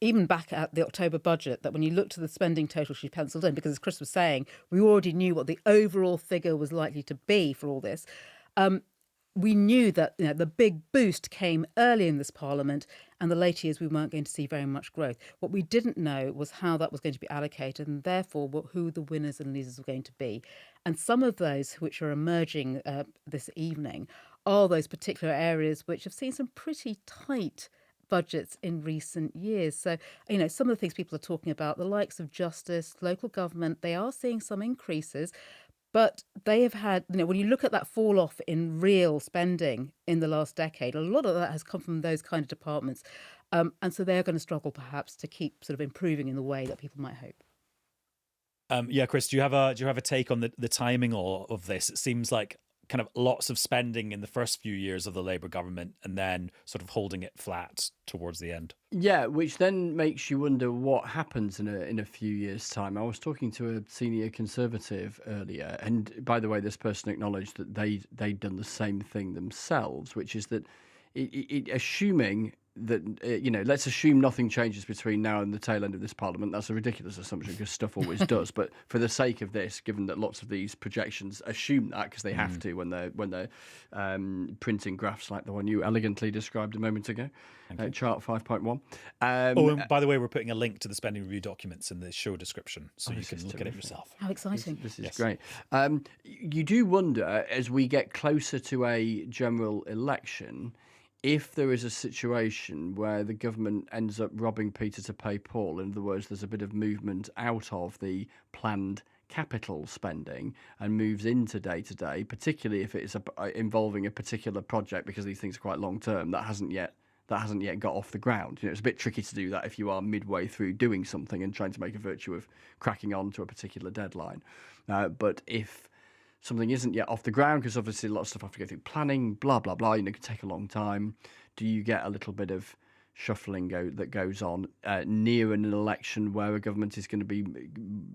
even back at the October budget, that when you looked at the spending total she penciled in, because as Chris was saying, we already knew what the overall figure was likely to be for all this. We knew that the big boost came early in this Parliament, and the later years we weren't going to see very much growth. What we didn't know was how that was going to be allocated, and therefore who the winners and losers were going to be. And some of those which are emerging this evening are those particular areas which have seen some pretty tight budgets in recent years. So, some of the things people are talking about, the likes of justice, local government, they are seeing some increases. But they have had, when you look at that fall off in real spending in the last decade, a lot of that has come from those kind of departments. And so they're going to struggle perhaps to keep sort of improving in the way that people might hope. Yeah, Chris, do you have a take on the timing of this? It seems like kind of lots of spending in the first few years of the Labour government and then sort of holding it flat towards the end. Yeah, which then makes you wonder what happens in a few years' time. I was talking to a senior Conservative earlier, and by the way, this person acknowledged that they'd done the same thing themselves, which is that assuming that, let's assume nothing changes between now and the tail end of this parliament. That's a ridiculous assumption because stuff always does. But for the sake of this, given that lots of these projections assume that because they have to when they're printing graphs like the one you elegantly described a moment ago, chart 5.1. And by the way, we're putting a link to the spending review documents in the show description, so you can look at it yourself. How exciting. This is great. You do wonder, as we get closer to a general election, if there is a situation where the government ends up robbing Peter to pay Paul, in other words, there's a bit of movement out of the planned capital spending and moves into day-to-day, particularly if it's involving a particular project, because these things are quite long-term, that hasn't yet got off the ground. It's a bit tricky to do that if you are midway through doing something and trying to make a virtue of cracking on to a particular deadline. But if something isn't yet off the ground, because obviously a lot of stuff have to go through planning, blah, blah, blah, it could take a long time. Do you get a little bit of shuffling that goes on near an election where a government is going to be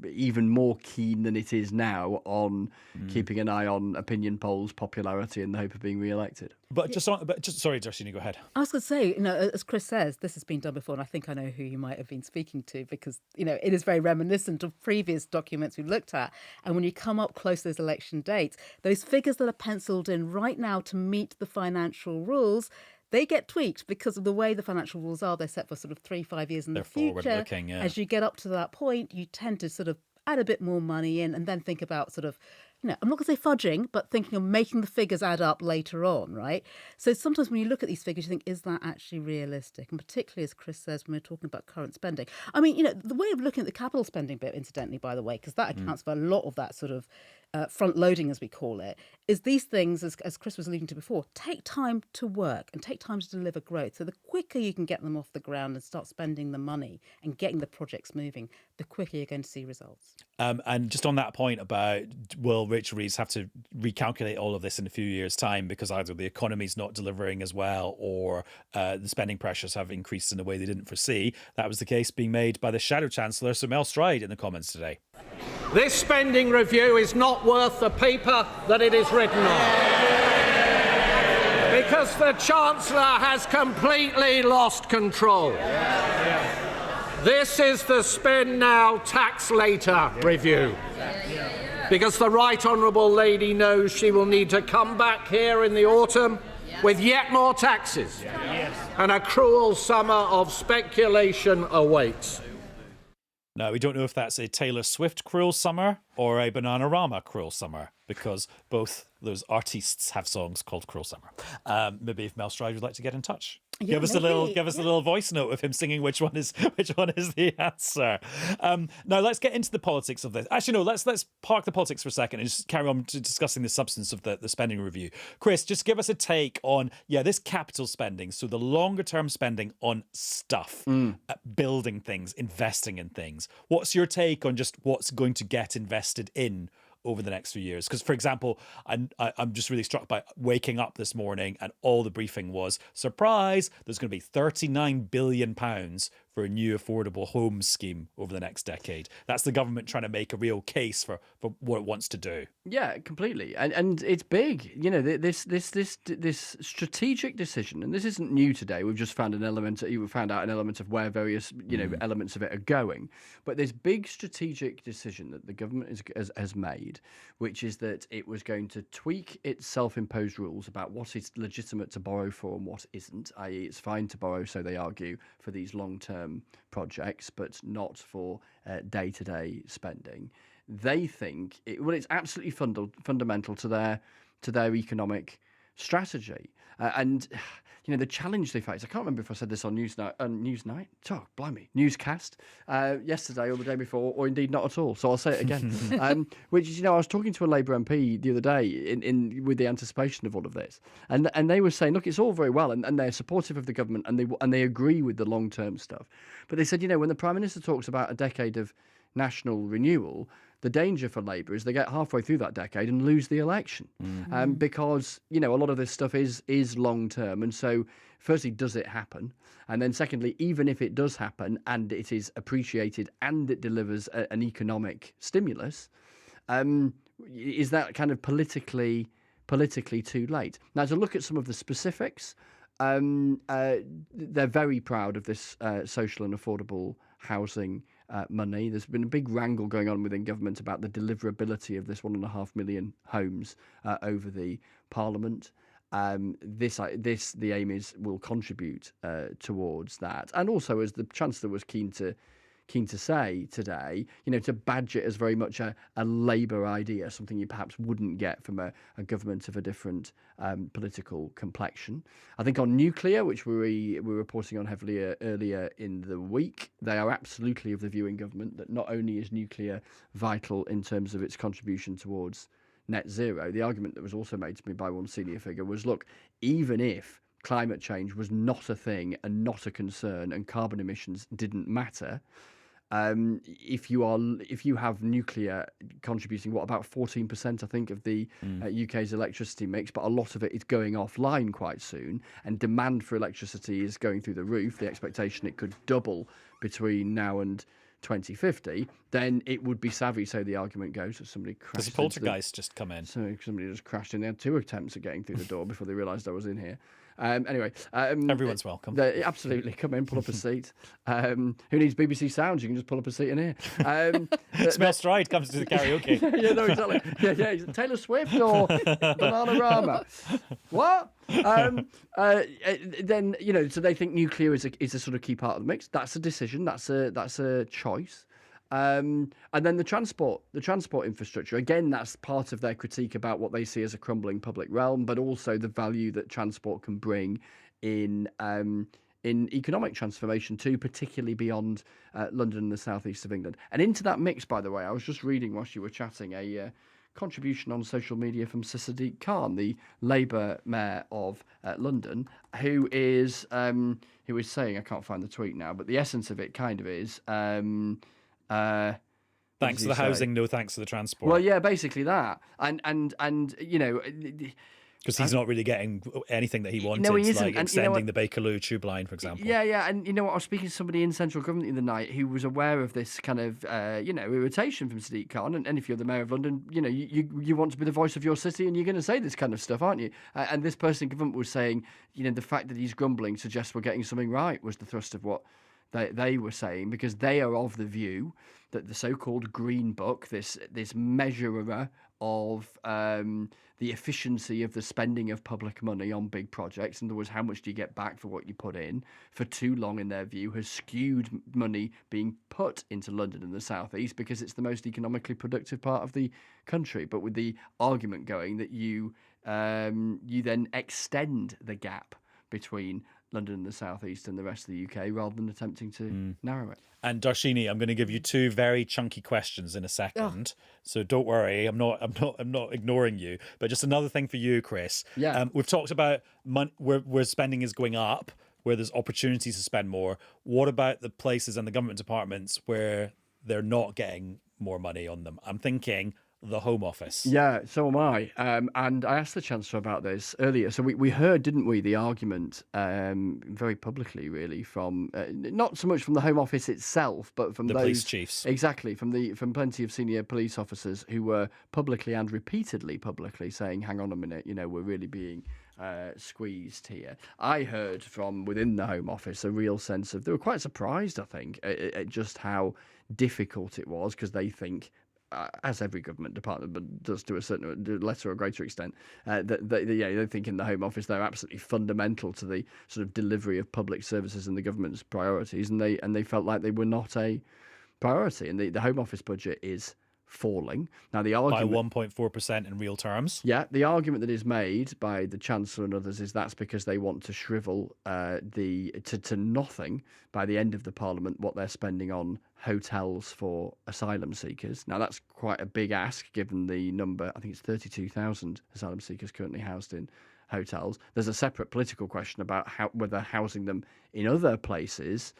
even more keen than it is now on keeping an eye on opinion polls, popularity, in the hope of being re-elected? But sorry, Darshini, go ahead. I was going to say, as Chris says, this has been done before, and I think I know who you might have been speaking to because, it is very reminiscent of previous documents we've looked at. And when you come up close to those election dates, those figures that are penciled in right now to meet the financial rules, they get tweaked because of the way the financial rules are. They're set for sort of 3-5 years in the future. Forward-looking, yeah. As you get up to that point, you tend to sort of add a bit more money in and then think about sort of, I'm not going to say fudging, but thinking of making the figures add up later on, right? So sometimes when you look at these figures, you think, is that actually realistic? And particularly, as Chris says, when we're talking about current spending. I mean, the way of looking at the capital spending bit, incidentally, by the way, because that accounts for a lot of that sort of front loading, as we call it, is these things, as Chris was alluding to before, take time to work and take time to deliver growth. So the quicker you can get them off the ground and start spending the money and getting the projects moving, the quicker you're going to see results. And just on that point about, will Rachel Reeves have to recalculate all of this in a few years' time because either the economy's not delivering as well or the spending pressures have increased in a way they didn't foresee? That was the case being made by the Shadow Chancellor, Sir Mel Stride, in the comments today. This spending review is not worth the paper that it is written on. Because the Chancellor has completely lost control. This is the spend now, tax later review. Because the Right Honourable Lady knows she will need to come back here in the autumn with yet more taxes. And a cruel summer of speculation awaits. Now, we don't know if that's a Taylor Swift cruel summer or a Bananarama cruel summer, because both those artists have songs called Cruel Summer. Maybe if Mel Stride would like to get in touch. Yeah, give us a little voice note of him singing which one is the answer. Now let's get into the politics of this. Actually, no, let's park the politics for a second and just carry on to discussing the substance of the spending review. Chris, just give us a take on this capital spending, so the longer term spending on stuff, building things, investing in things. What's your take on just what's going to get invested in over the next few years? Because, for example, I'm just really struck by waking up this morning and all the briefing was, surprise, there's going to be £39 billion for a new affordable homes scheme over the next decade. That's the government trying to make a real case for what it wants to do. Yeah, completely, and it's big. This strategic decision, and this isn't new today. We've just found out an element of where various elements of it are going. But this big strategic decision that the government has made, which is that it was going to tweak its self-imposed rules about what is legitimate to borrow for and what isn't. I.e., it's fine to borrow, so they argue, for these long-term projects, but not for day-to-day spending. They think it's absolutely fundamental to their economic strategy. And the challenge they face. I can't remember if I said this on Newsnight. Oh, blimey, newscast yesterday or the day before, or indeed not at all. So I'll say it again. Which is, I was talking to a Labour MP the other day in with the anticipation of all of this, and they were saying, look, it's all very well, and they're supportive of the government, and they agree with the long-term stuff. But they said, when the Prime Minister talks about a decade of national renewal, the danger for Labour is they get halfway through that decade and lose the election, because a lot of this stuff is long term. And so, firstly, does it happen? And then, secondly, even if it does happen and it is appreciated and it delivers an economic stimulus, is that kind of politically too late? Now, to look at some of the specifics, they're very proud of this social and affordable housing money. There's been a big wrangle going on within government about the deliverability of this 1.5 million homes over the Parliament. The aim is will contribute towards that, and also, as the Chancellor was keen to say today, to badge it as very much a Labour idea, something you perhaps wouldn't get from a government of a different political complexion. I think on nuclear, which we were reporting on heavily earlier in the week, they are absolutely of the view in government that not only is nuclear vital in terms of its contribution towards net zero, the argument that was also made to me by one senior figure was, look, even if climate change was not a thing and not a concern and carbon emissions didn't matter, if you have nuclear contributing about 14%, I think, of the UK's electricity mix, but a lot of it is going offline quite soon, and demand for electricity is going through the roof. The expectation it could double between now and 2050, then it would be savvy, so the argument goes, that somebody crashed. There's a poltergeist just come in. So somebody just crashed in. They had 2 attempts at getting through the door before they realised I was in here. Anyway, everyone's welcome. Absolutely, come in, pull up a seat. Who needs BBC Sounds? You can just pull up a seat in here. Smell Stride comes to the karaoke. Yeah, no, exactly. Yeah, Taylor Swift or Bananarama. What? Then so they think nuclear is a sort of key part of the mix. That's a decision. That's a choice. And then the transport infrastructure, again, that's part of their critique about what they see as a crumbling public realm, but also the value that transport can bring in economic transformation too, particularly beyond London and the southeast of England. And into that mix, by the way, I was just reading whilst you were chatting a contribution on social media from Sir Sadiq Khan, the Labour mayor of London, who is saying, I can't find the tweet now, but the essence of it kind of is, thanks to the housing, no thanks to the transport. Well, yeah, basically that, and because he's not really getting anything that he wanted, no, he isn't. like extending the Bakerloo tube line, for example. Yeah, and I was speaking to somebody in central government the other night who was aware of this kind of irritation from Sadiq Khan, and if you're the mayor of London, you want to be the voice of your city, and you're going to say this kind of stuff, aren't you? And this person in government was saying, the fact that he's grumbling suggests we're getting something right, was the thrust of what they were saying, because they are of the view that the so-called Green Book, this measurer of the efficiency of the spending of public money on big projects, in other words, how much do you get back for what you put in, for too long, in their view, has skewed money being put into London and the South East because it's the most economically productive part of the country. But with the argument going that you then extend the gap between London and the South East and the rest of the UK, rather than attempting to narrow it. And Darshini, I'm going to give you 2 very chunky questions in a second, so don't worry, I'm not ignoring you. But just another thing for you, Chris. Yeah, we've talked about where spending is going up, where there's opportunities to spend more. What about the places and the government departments where they're not getting more money on them? I'm thinking the Home Office. Yeah, so am I. And I asked the Chancellor about this earlier. So we heard, didn't we, the argument very publicly, really, from not so much from the Home Office itself, but from the those police chiefs. Exactly, from plenty of senior police officers who were publicly and repeatedly publicly saying, hang on a minute, we're really being squeezed here. I heard from within the Home Office a real sense of, they were quite surprised, I think, at just how difficult it was, because they think, as every government department, but does to a certain lesser or greater extent, they think in the Home Office they're absolutely fundamental to the sort of delivery of public services and the government's priorities, and they felt like they were not a priority. And the Home Office budget is falling. Now, the By argument 1.4% in real terms. Yeah, the argument that is made by the Chancellor and others is that's because they want to shrivel to nothing by the end of the Parliament what they're spending on hotels for asylum seekers. Now, that's quite a big ask given the number. I think it's 32,000 asylum seekers currently housed in hotels. There's a separate political question about whether housing them in other places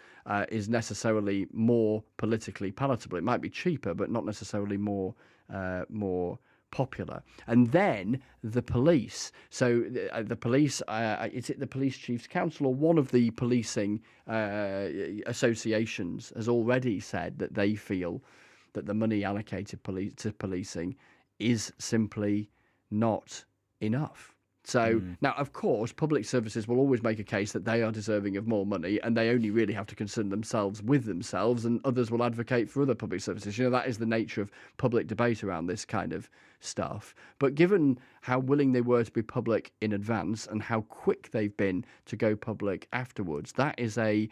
is necessarily more politically palatable. It might be cheaper, but not necessarily more popular. And then the police. So the police, is it the Police Chiefs Council or one of the policing associations has already said that they feel that the money allocated to policing is simply not enough. So now, of course, public services will always make a case that they are deserving of more money and they only really have to concern themselves with themselves, and others will advocate for other public services. You know, that is the nature of public debate around this kind of stuff. But given how willing they were to be public in advance and how quick they've been to go public afterwards, that is a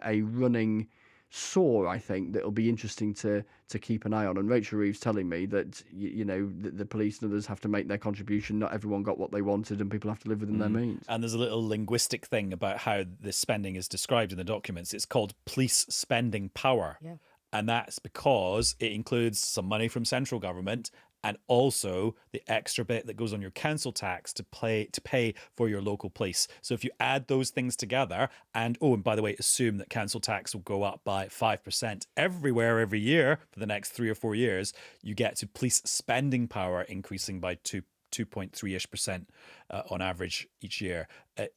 running sore, I think, that'll be interesting to keep an eye on. And Rachel Reeves telling me that the police and others have to make their contribution. Not everyone got what they wanted, and people have to live within their means. And there's a little linguistic thing about how this spending is described in the documents. It's called police spending power. Yeah. And that's because it includes some money from central government and also the extra bit that goes on your council tax to pay for your local police. So if you add those things together, and by the way, assume that council tax will go up by 5% everywhere every year for the next 3 or 4 years, you get to police spending power increasing by 2.3% on average each year,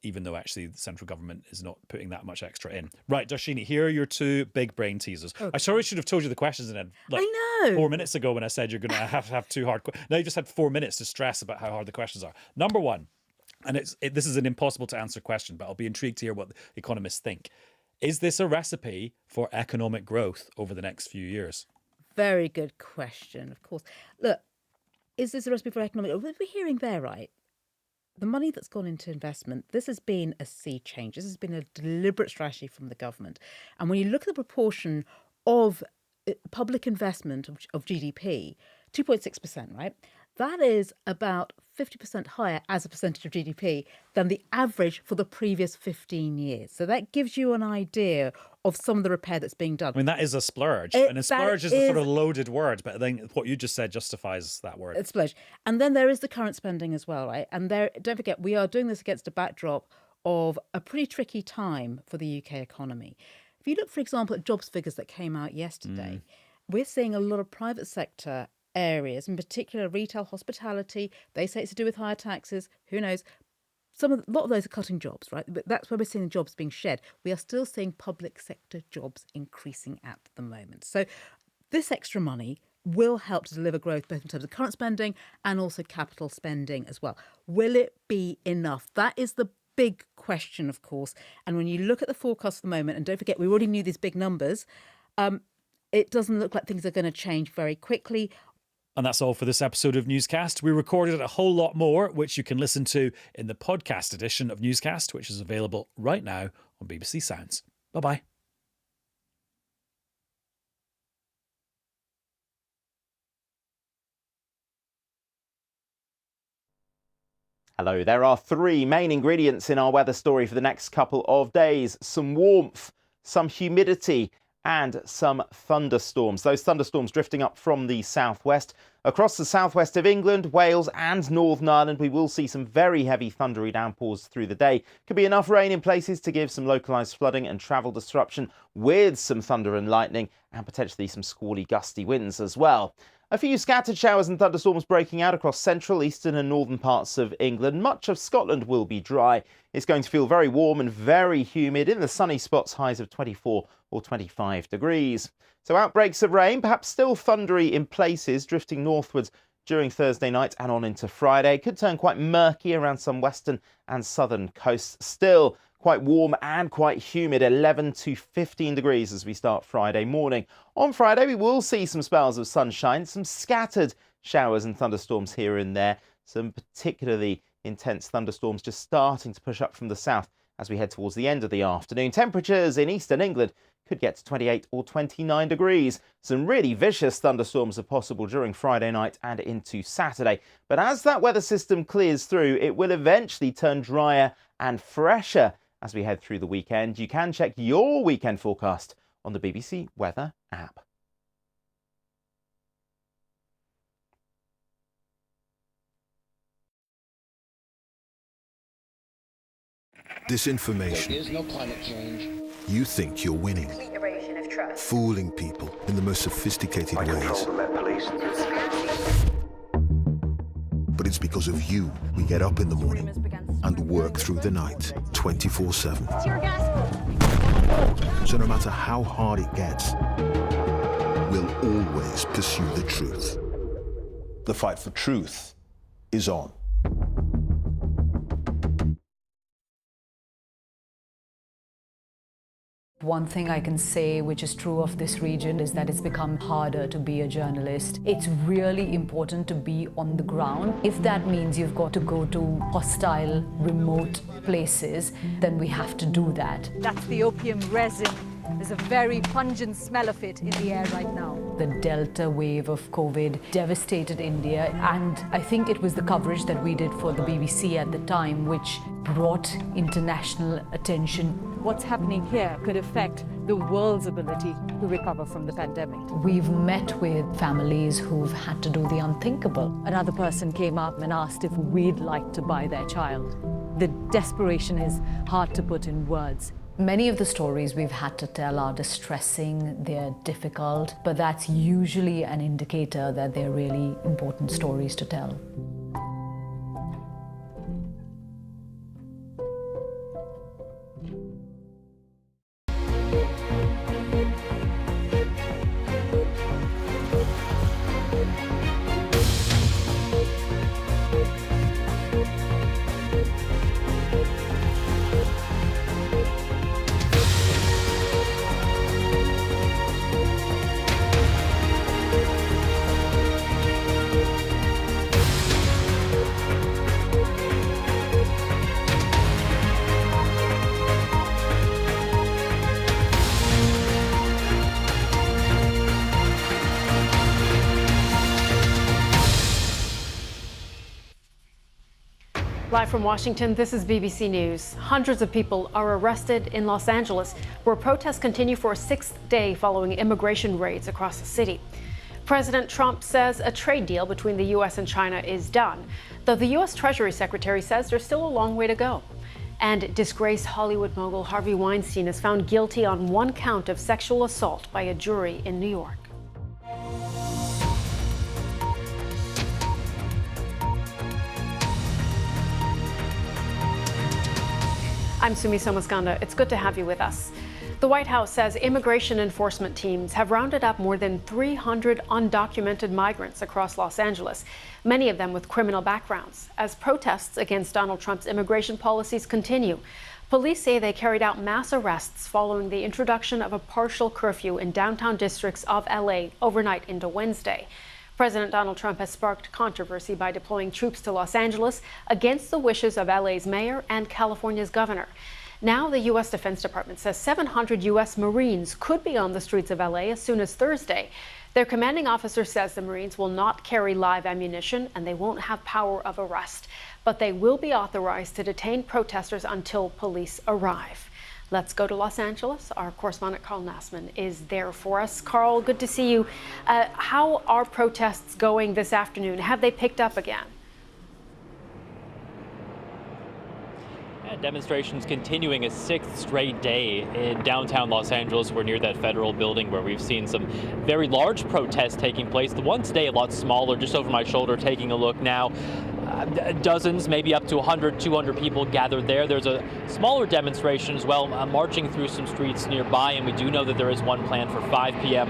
even though actually the central government is not putting that much extra in. Right, Darshini, here are your two big brain teasers. Okay. I sorry should have told you the questions in 4 minutes ago when I said you're going to have two hard questions. Now you just had 4 minutes to stress about how hard the questions are. Number one, and this is an impossible to answer question, but I'll be intrigued to hear what economists think. Is this a recipe for economic growth over the next few years? Very good question, of course. Look, is this a recipe for economic growth? We're hearing there, right? The money that's gone into investment, this has been a sea change. This has been a deliberate strategy from the government. And when you look at the proportion of public investment of GDP, 2.6%, right? That is about 50% higher as a percentage of GDP than the average for the previous 15 years. So that gives you an idea of some of the repair that's being done. I mean, that is a splurge. And a splurge is a sort of loaded word, but I think what you just said justifies that word. It's splurge. And then there is the current spending as well, right? And don't forget, we are doing this against a backdrop of a pretty tricky time for the UK economy. If you look, for example, at jobs figures that came out yesterday, we're seeing a lot of private sector areas, in particular retail, hospitality. They say it's to do with higher taxes. Who knows? A lot of those are cutting jobs, right? But that's where we're seeing jobs being shed. We are still seeing public sector jobs increasing at the moment. So this extra money will help to deliver growth both in terms of current spending and also capital spending as well. Will it be enough? That is the big question, of course. And when you look at the forecast at the moment, and don't forget, we already knew these big numbers, it doesn't look like things are going to change very quickly. And that's all for this episode of Newscast. We recorded a whole lot more, which you can listen to in the podcast edition of Newscast, which is available right now on BBC Sounds. Bye-bye. Hello, there are three main ingredients in our weather story for the next couple of days. Some warmth, some humidity, and some thunderstorms. Those thunderstorms drifting up from the southwest. Across the southwest of England, Wales and Northern Ireland, we will see some very heavy thundery downpours through the day. Could be enough rain in places to give some localised flooding and travel disruption, with some thunder and lightning and potentially some squally gusty winds as well. A few scattered showers and thunderstorms breaking out across central, eastern and northern parts of England. Much of Scotland will be dry. It's going to feel very warm and very humid. In the sunny spots, highs of 24 or 25 degrees. So outbreaks of rain, perhaps still thundery in places, drifting northwards during Thursday night and on into Friday. Could turn quite murky around some western and southern coasts. Still quite warm and quite humid, 11 to 15 degrees as we start Friday morning. On Friday, we will see some spells of sunshine, some scattered showers and thunderstorms here and there. Some particularly intense thunderstorms just starting to push up from the south as we head towards the end of the afternoon. Temperatures in eastern England could get to 28 or 29 degrees. Some really vicious thunderstorms are possible during Friday night and into Saturday. But as that weather system clears through, it will eventually turn drier and fresher as we head through the weekend. You can check your weekend forecast on the BBC Weather app. Disinformation. There is no climate change. You think you're winning. Complete erosion of trust. Fooling people in the most sophisticated ways. But it's because of you we get up in the morning and work through the night 24/7. So no matter how hard it gets, we'll always pursue the truth. The fight for truth is on. One thing I can say which is true of this region is that it's become harder to be a journalist. It's really important to be on the ground. If that means you've got to go to hostile, remote places, then we have to do that. That's the opium resin. There's a very pungent smell of it in the air right now. The Delta wave of COVID devastated India, and I think it was the coverage that we did for the BBC at the time which brought international attention. What's happening here could affect the world's ability to recover from the pandemic. We've met with families who've had to do the unthinkable. Another person came up and asked if we'd like to buy their child. The desperation is hard to put in words. Many of the stories we've had to tell are distressing, they're difficult, but that's usually an indicator that they're really important stories to tell. Live from Washington, this is BBC News. Hundreds of people are arrested in Los Angeles, where protests continue for a sixth day following immigration raids across the city. President Trump says a trade deal between the U.S. and China is done, though the U.S. Treasury Secretary says there's still a long way to go. And disgraced Hollywood mogul Harvey Weinstein is found guilty on one count of sexual assault by a jury in New York. I'm Sumi Somaskanda. It's good to have you with us. The White House says immigration enforcement teams have rounded up more than 300 undocumented migrants across Los Angeles, many of them with criminal backgrounds, as protests against Donald Trump's immigration policies continue. Police say they carried out mass arrests following the introduction of a partial curfew in downtown districts of LA overnight into Wednesday. President Donald Trump has sparked controversy by deploying troops to Los Angeles against the wishes of LA's mayor and California's governor. Now the U.S. Defense Department says 700 U.S. Marines could be on the streets of LA as soon as Thursday. Their commanding officer says the Marines will not carry live ammunition and they won't have power of arrest, but they will be authorized to detain protesters until police arrive. Let's go to Los Angeles. Our correspondent Carl Nassman is there for us. Carl, good to see you. How are protests going this afternoon? Have they picked up again? Demonstrations continuing a sixth straight day in downtown Los Angeles. We're near that federal building where we've seen some very large protests taking place. The one today a lot smaller, just over my shoulder, taking a look now. Dozens, maybe up to 100, 200 people gathered there. There's a smaller demonstration as well, marching through some streets nearby, and we do know that there is one planned for 5 p.m.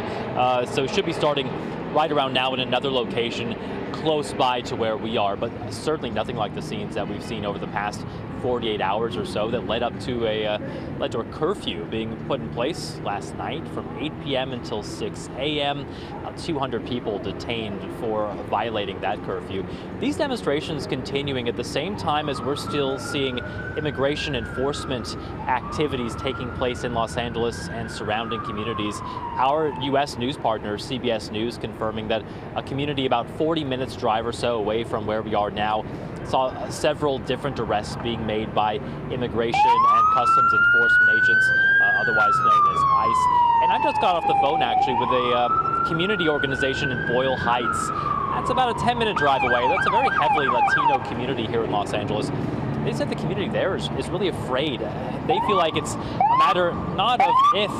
So it should be starting right around now in another location close by to where we are, but certainly nothing like the scenes that we've seen over the past 48 hours or so that led to a curfew being put in place last night from 8 p.m. until 6 a.m. 200 people detained for violating that curfew. These demonstrations continuing at the same time as we're still seeing immigration enforcement activities taking place in Los Angeles and surrounding communities. Our U.S. news partner, CBS News, confirming that a community about 40 minutes drive or so away from where we are now saw several different arrests being made by immigration and customs enforcement agents, otherwise known as ICE. And I just got off the phone actually with a community organization in Boyle Heights. That's about a 10-minute drive away. That's a very heavily Latino community here in Los Angeles. They said the community there is really afraid. They feel like it's a matter not of if,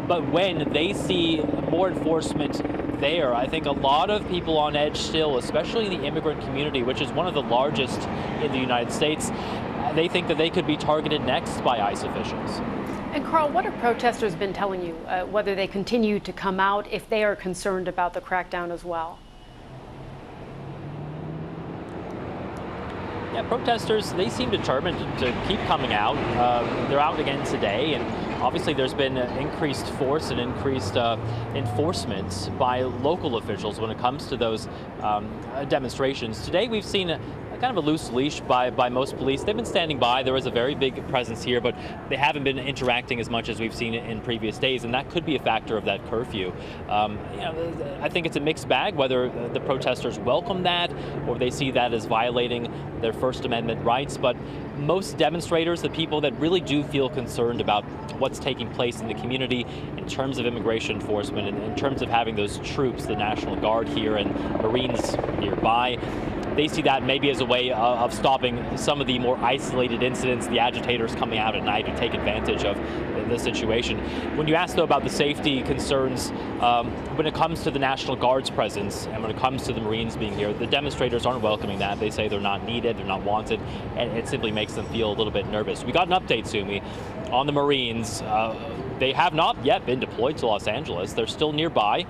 but when they see more enforcement there. I think a lot of people on edge still, especially in the immigrant community, which is one of the largest in the United States. They think that they could be targeted next by ICE officials. And Carl, what have protesters been telling you, whether they continue to come out if they are concerned about the crackdown as well? Yeah, protesters, they seem determined to keep coming out. They're out again today, and obviously there's been increased force and increased enforcement by local officials when it comes to those demonstrations. Today we've seen kind of a loose leash by most police. They've been standing by. There is a very big presence here, but they haven't been interacting as much as we've seen in previous days, and that could be a factor of that curfew. I think it's a mixed bag whether the protesters welcome that or they see that as violating their First Amendment rights. But most demonstrators, the people that really do feel concerned about what's taking place in the community in terms of immigration enforcement and in terms of having those troops, the National Guard here and Marines nearby, they see that maybe as a way of stopping some of the more isolated incidents, the agitators coming out at night to take advantage of the situation. When you ask, though, about the safety concerns, when it comes to the National Guard's presence and when it comes to the Marines being here, the demonstrators aren't welcoming that. They say they're not needed, they're not wanted, and it simply makes them feel a little bit nervous. We got an update, Sumi, on the Marines. They have not yet been deployed to Los Angeles. They're still nearby.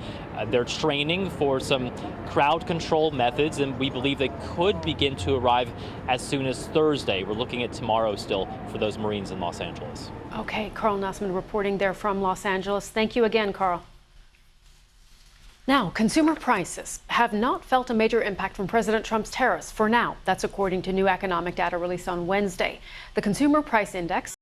They're training for some crowd control methods, and we believe they could begin to arrive as soon as Thursday. We're looking at tomorrow still for those Marines in Los Angeles. Okay, Carl Nussman reporting there from Los Angeles. Thank you again, Carl. Now, consumer prices have not felt a major impact from President Trump's tariffs for now. That's according to new economic data released on Wednesday. The Consumer Price Index